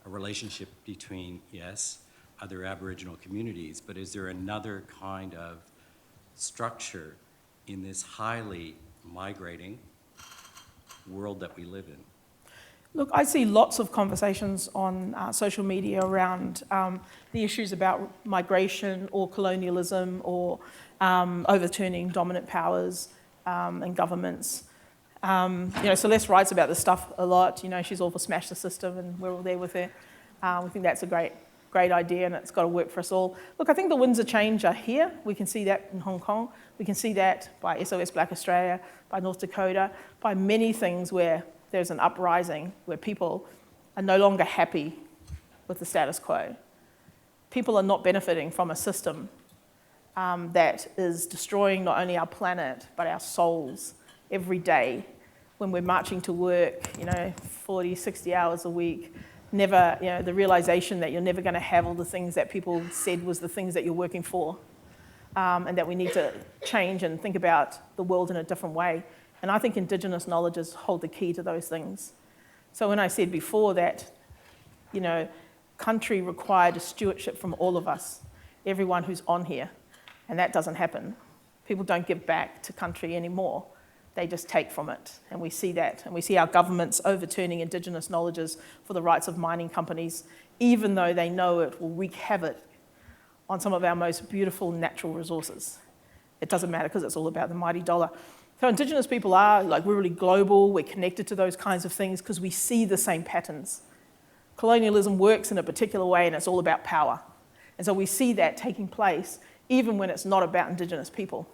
a relationship between, yes, other Aboriginal communities, but is there another kind of structure in this highly migrating world that we live in? Look, I see lots of conversations on social media around the issues about migration or colonialism or overturning dominant powers and governments. You know, Celeste writes about this stuff a lot. You know, she's all for smash the system, and we're all there with her. We think that's a great idea, and it's got to work for us all. Look, I think the winds of change are here. We can see that in Hong Kong. We can see that by SOS Black Australia, by North Dakota, by many things where there's an uprising, where people are no longer happy with the status quo. People are not benefiting from a system that is destroying not only our planet, but our souls every day when we're marching to work, 40, 60 hours a week. Never, the realization that you're never going to have all the things that people said was the things that you're working for, and that we need to change and think about the world in a different way. And I think Indigenous knowledges hold the key to those things. So when I said before that, country required a stewardship from all of us, everyone who's on here, and that doesn't happen. People don't give back to country anymore. They just take from it, and we see that. And we see our governments overturning Indigenous knowledges for the rights of mining companies, even though they know it will wreak havoc on some of our most beautiful natural resources. It doesn't matter because it's all about the mighty dollar. So Indigenous people are, we're really global, we're connected to those kinds of things because we see the same patterns. Colonialism works in a particular way and it's all about power. And so we see that taking place even when it's not about Indigenous people.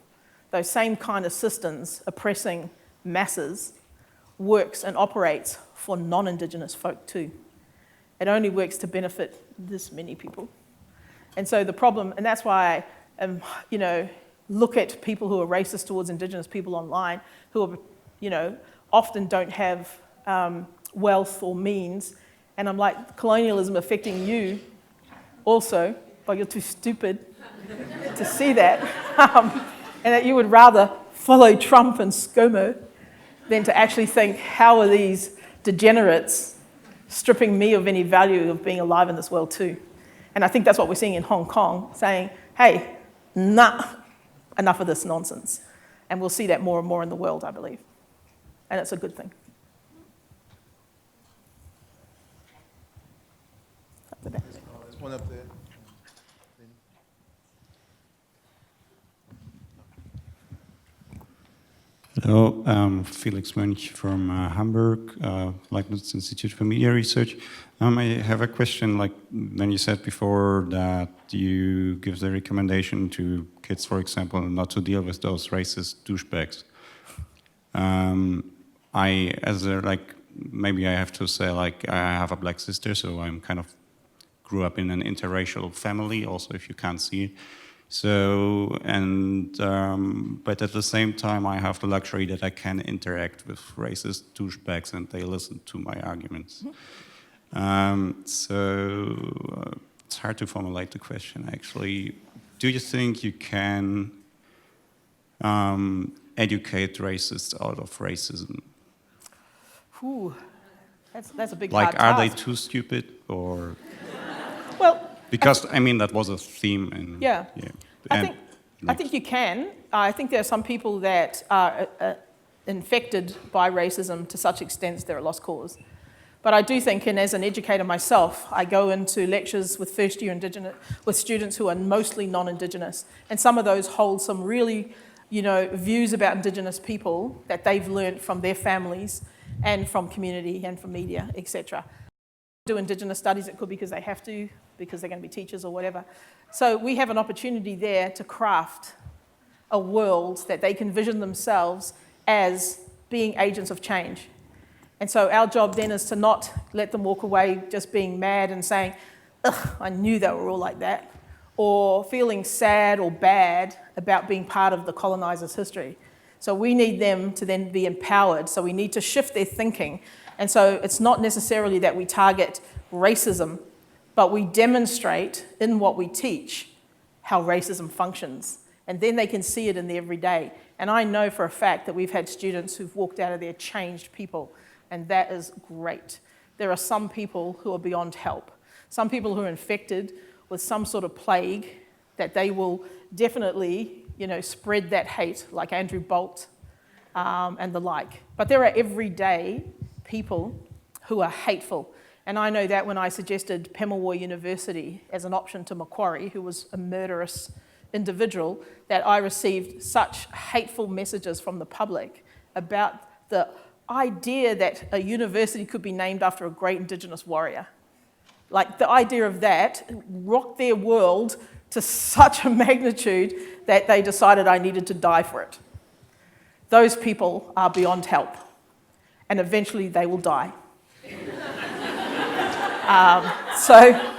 Those same kind of systems oppressing masses works and operates for non-Indigenous folk too. It only works to benefit this many people. And so the problem, and that's why, look at people who are racist towards Indigenous people online, who are, you know, often don't have wealth or means, and I'm like, colonialism affecting you also, but you're too stupid to see that, and that you would rather follow Trump and ScoMo than to actually think, how are these degenerates stripping me of any value of being alive in this world too? And I think that's what we're seeing in Hong Kong, saying, hey, nah, enough of this nonsense. And we'll see that more and more in the world, I believe. And it's a good thing. There's one up there. Hello, I'm Felix Mönch from Hamburg, Leibniz Institute for Media Research. I have a question, like when you said before that you give the recommendation to kids, for example, not to deal with those racist douchebags. Maybe I have to say, like, I have a black sister, so I'm kind of grew up in an interracial family, also if you can't see it. So, but at the same time, I have the luxury that I can interact with racist douchebags and they listen to my arguments. So it's hard to formulate the question, actually. Do you think you can educate racists out of racism? Ooh, that's a big like, hard are task. they too stupid, or? Well, because I mean that was a theme. And, yeah. I think you can. I think there are some people that are infected by racism to such extent they're a lost cause. But I do think, and as an educator myself, I go into lectures with first-year Indigenous, with students who are mostly non-Indigenous, and some of those hold some really, views about Indigenous people that they've learned from their families and from community and from media, etc. Do Indigenous studies, it could be because they have to, because they're going to be teachers or whatever. So we have an opportunity there to craft a world that they can vision themselves as being agents of change. And so our job then is to not let them walk away just being mad and saying, ugh, I knew they were all like that, or feeling sad or bad about being part of the colonizer's history. So we need them to then be empowered. So we need to shift their thinking. And so it's not necessarily that we target racism, but we demonstrate in what we teach how racism functions. And then they can see it in the everyday. And I know for a fact that we've had students who've walked out of there changed people, and that is great. There are some people who are beyond help. Some people who are infected with some sort of plague that they will definitely, spread that hate, like Andrew Bolt and the like. But there are everyday people who are hateful. And I know that when I suggested Pemulwuy University as an option to Macquarie, who was a murderous individual, that I received such hateful messages from the public about the idea that a university could be named after a great Indigenous warrior. Like, the idea of that rocked their world to such a magnitude that they decided I needed to die for it. Those people are beyond help, and eventually they will die. So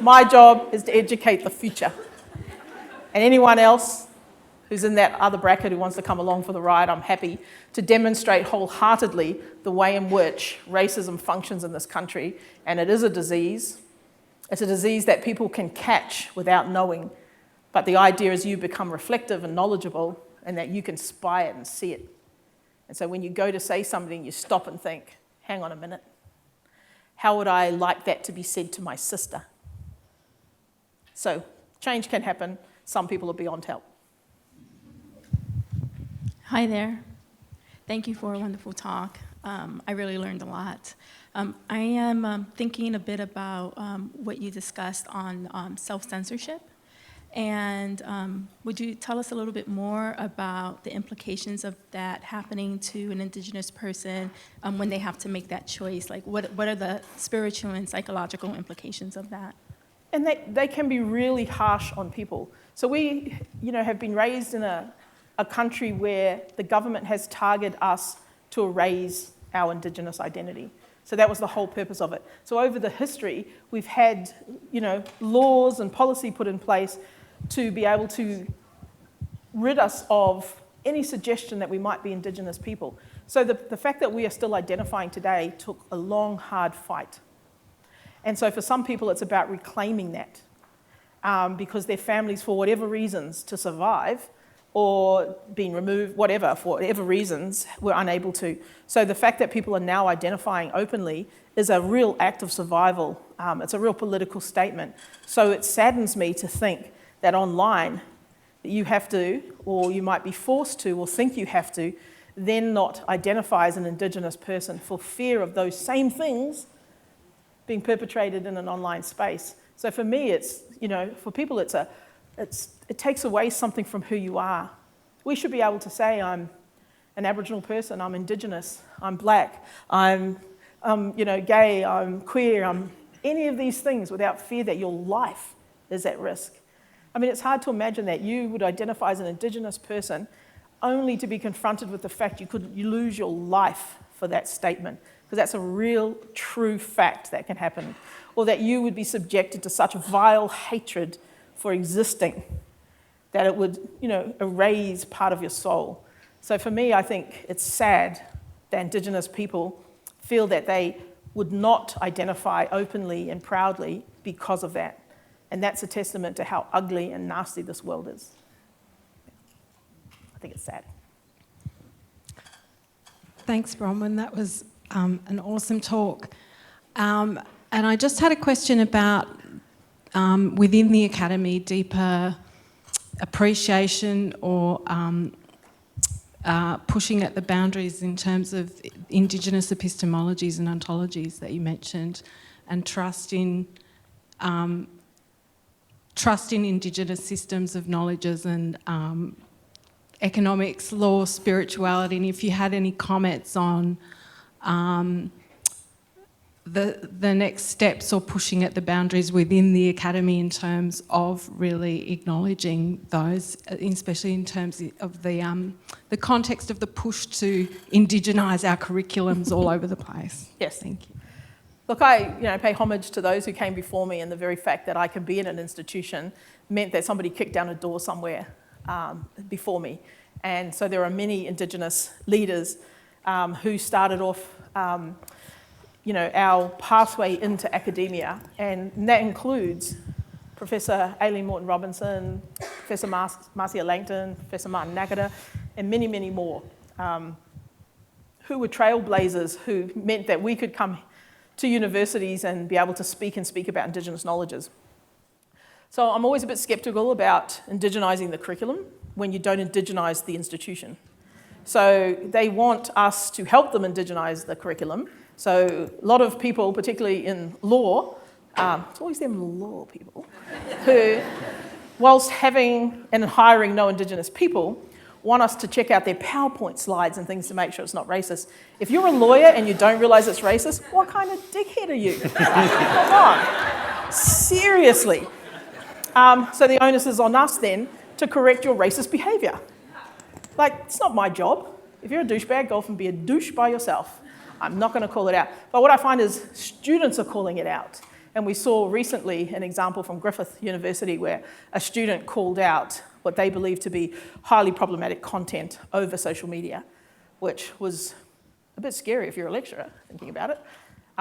my job is to educate the future. And anyone else who's in that other bracket who wants to come along for the ride, I'm happy to demonstrate wholeheartedly the way in which racism functions in this country. And it is a disease. It's a disease that people can catch without knowing. But the idea is you become reflective and knowledgeable, and that you can spy it and see it. And so when you go to say something, you stop and think, hang on a minute. How would I like that to be said to my sister? So change can happen. Some people are beyond help. Hi there. Thank you for a wonderful talk. I really learned a lot. I am thinking a bit about what you discussed on self-censorship. And would you tell us a little bit more about the implications of that happening to an Indigenous person when they have to make that choice? Like, what are the spiritual and psychological implications of that? And they can be really harsh on people. So we, have been raised in a country where the government has targeted us to erase our Indigenous identity. So that was the whole purpose of it. So over the history, we've had, laws and policy put in place to be able to rid us of any suggestion that we might be Indigenous people. So the fact that we are still identifying today took a long, hard fight. And so for some people, it's about reclaiming that because their families, for whatever reasons, to survive or being removed, whatever, for whatever reasons, were unable to. So the fact that people are now identifying openly is a real act of survival. It's a real political statement. So it saddens me to think that online you have to, or you might be forced to, or think you have to, then not identify as an Indigenous person for fear of those same things being perpetrated in an online space. So for me, it's, you know, for people, it takes away something from who you are. We should be able to say, I'm an Aboriginal person, I'm Indigenous, I'm black, I'm gay, I'm queer, I'm any of these things without fear that your life is at risk. I mean, it's hard to imagine that you would identify as an Indigenous person only to be confronted with the fact you lose your life for that statement, because that's a real, true fact that can happen, or that you would be subjected to such vile hatred for existing that it would, erase part of your soul. So for me, I think it's sad that Indigenous people feel that they would not identify openly and proudly because of that. And that's a testament to how ugly and nasty this world is. I think it's sad. Thanks, Bronwyn. That was an awesome talk. And I just had a question about, within the Academy, deeper appreciation or pushing at the boundaries in terms of Indigenous epistemologies and ontologies that you mentioned, and trust in Indigenous systems of knowledges and economics, law, spirituality, and if you had any comments on the next steps or pushing at the boundaries within the Academy in terms of really acknowledging those, especially in terms of the context of the push to indigenise our curriculums all over the place. Yes. Thank you. Look, I pay homage to those who came before me, and the very fact that I could be in an institution meant that somebody kicked down a door somewhere before me. And so there are many Indigenous leaders who started off our pathway into academia, and that includes Professor Aileen Morton-Robinson, Professor Marcia Langton, Professor Martin Nakata, and many, many more, who were trailblazers, who meant that we could come to universities and be able to speak about Indigenous knowledges. So I'm always a bit sceptical about indigenising the curriculum when you don't indigenize the institution. So they want us to help them indigenize the curriculum. So a lot of people, particularly in law, it's always them law people, who, whilst having and hiring no Indigenous people, want us to check out their PowerPoint slides and things to make sure it's not racist. If you're a lawyer and you don't realise it's racist, what kind of dickhead are you? Come on. Seriously. So the onus is on us then to correct your racist behaviour. Like, it's not my job. If you're a douchebag, go off and be a douche by yourself. I'm not going to call it out. But what I find is students are calling it out. And we saw recently an example from Griffith University where a student called out what they believed to be highly problematic content over social media, which was a bit scary if you're a lecturer thinking about it,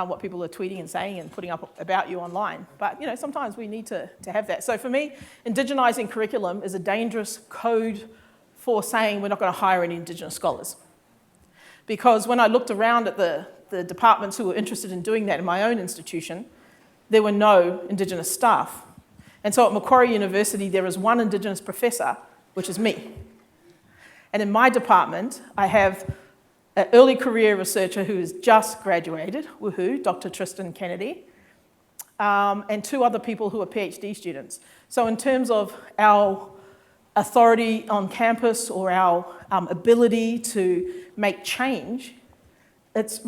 what people are tweeting and saying and putting up about you online. But sometimes we need to have that. So for me, indigenising curriculum is a dangerous code for saying we're not going to hire any Indigenous scholars. Because when I looked around at the departments who were interested in doing that in my own institution, there were no Indigenous staff. And so at Macquarie University, there is one Indigenous professor, which is me. And in my department, I have an early career researcher who has just graduated, woohoo, Dr. Tristan Kennedy, and two other people who are PhD students. So in terms of our authority on campus or our ability to make change, it's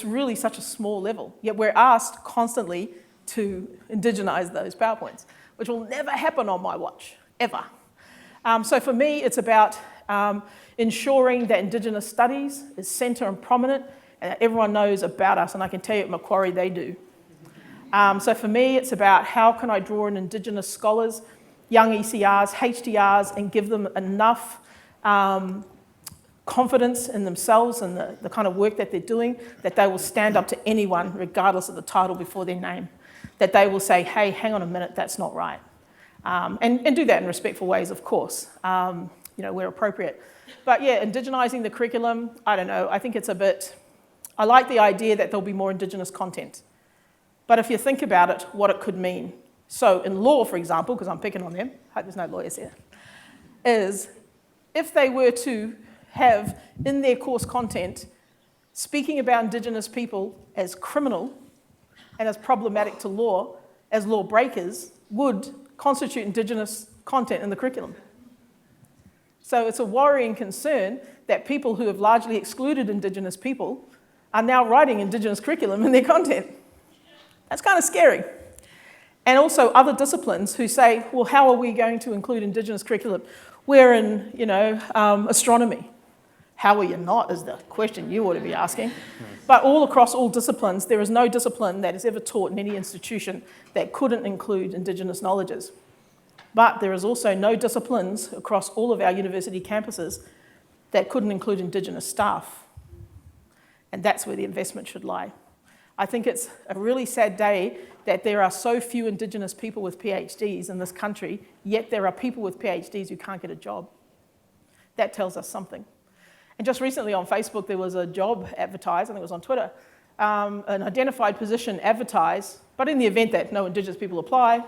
really such a small level. Yet we're asked constantly to indigenize those PowerPoints, which will never happen on my watch, ever. So for me, it's about ensuring that Indigenous studies is centre and prominent, and that everyone knows about us, and I can tell you at Macquarie they do. So for me, it's about how can I draw in Indigenous scholars, young ECRs, HDRs, and give them enough confidence in themselves and the kind of work that they're doing, that they will stand up to anyone, regardless of the title before their name, that they will say, hey, hang on a minute, that's not right. And do that in respectful ways, of course, where appropriate. But yeah, Indigenising the curriculum, I don't know, I think it's a bit, I like the idea that there'll be more Indigenous content. But if you think about it, what it could mean. So in law, for example, because I'm picking on them, I hope there's no lawyers here, is if they were to have in their course content speaking about Indigenous people as criminal and as problematic to law, as law breakers, would constitute Indigenous content in the curriculum. So it's a worrying concern that people who have largely excluded Indigenous people are now writing Indigenous curriculum in their content. That's kind of scary. And also other disciplines who say, well, how are we going to include Indigenous curriculum? We're in, astronomy. How are you not is the question you ought to be asking. But all across all disciplines, there is no discipline that is ever taught in any institution that couldn't include Indigenous knowledges. But there is also no disciplines across all of our university campuses that couldn't include Indigenous staff. And that's where the investment should lie. I think it's a really sad day that there are so few Indigenous people with PhDs in this country, yet there are people with PhDs who can't get a job. That tells us something. And just recently on Facebook, there was a job advertised, I think it was on Twitter, an identified position advertised, but in the event that no Indigenous people apply,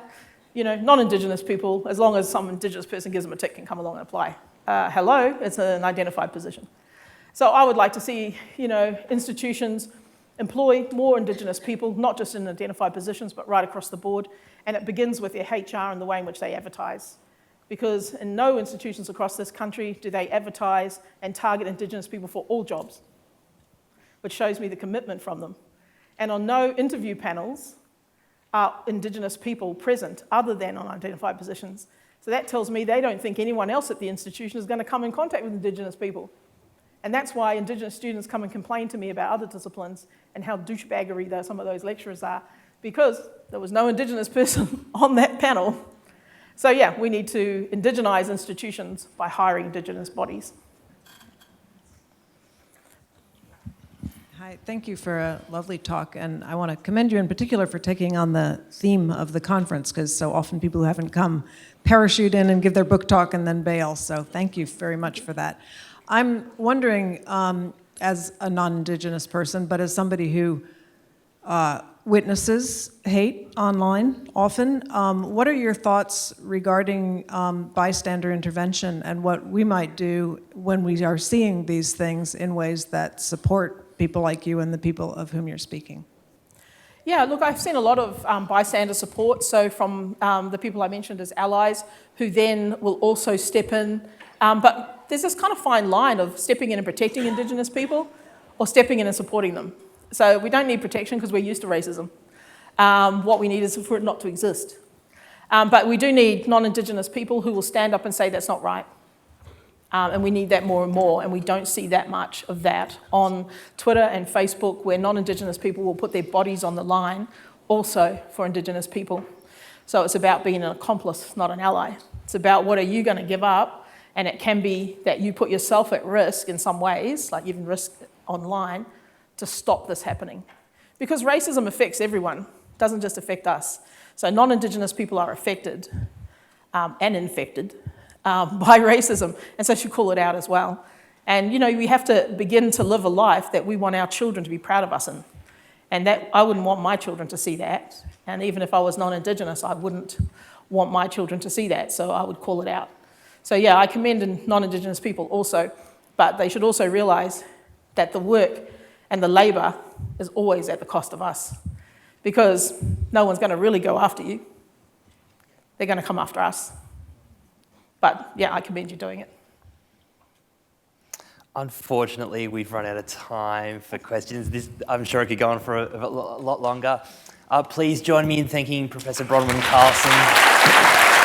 non-Indigenous people, as long as some Indigenous person gives them a tick, can come along and apply. Hello, it's an identified position. So I would like to see, institutions employ more Indigenous people, not just in identified positions, but right across the board. And it begins with their HR and the way in which they advertise. Because in no institutions across this country do they advertise and target Indigenous people for all jobs, which shows me the commitment from them. And on no interview panels are Indigenous people present other than on identified positions. So that tells me they don't think anyone else at the institution is going to come in contact with Indigenous people. And that's why Indigenous students come and complain to me about other disciplines and how douchebaggery some of those lecturers are, because there was no Indigenous person on that panel. So yeah, we need to Indigenize institutions by hiring Indigenous bodies. Hi, thank you for a lovely talk, and I want to commend you in particular for taking on the theme of the conference, because so often people who haven't come parachute in and give their book talk and then bail, so thank you very much for that. I'm wondering, as a non-Indigenous person, but as somebody who witnesses hate online often, what are your thoughts regarding bystander intervention and what we might do when we are seeing these things in ways that support people like you and the people of whom you're speaking? Yeah, look, I've seen a lot of bystander support, so from the people I mentioned as allies, who then will also step in, but there's this kind of fine line of stepping in and protecting Indigenous people or stepping in and supporting them. So we don't need protection because we're used to racism. What we need is for it not to exist. But we do need non-Indigenous people who will stand up and say that's not right. And we need that more and more, and we don't see that much of that on Twitter and Facebook, where non-Indigenous people will put their bodies on the line also for Indigenous people. So it's about being an accomplice, not an ally. It's about what are you going to give up. And it can be that you put yourself at risk in some ways, like even risk online, to stop this happening. Because racism affects everyone, it doesn't just affect us. So non-Indigenous people are affected and infected by racism, and so should call it out as well. And we have to begin to live a life that we want our children to be proud of us in. And that I wouldn't want my children to see that. And even if I was non-Indigenous, I wouldn't want my children to see that, so I would call it out. So yeah, I commend non-Indigenous people also, but they should also realise that the work and the labour is always at the cost of us, because no one's going to really go after you. They're going to come after us. But yeah, I commend you doing it. Unfortunately, we've run out of time for questions. I'm sure it could go on for a lot longer. Please join me in thanking Professor Bronwyn Carlson.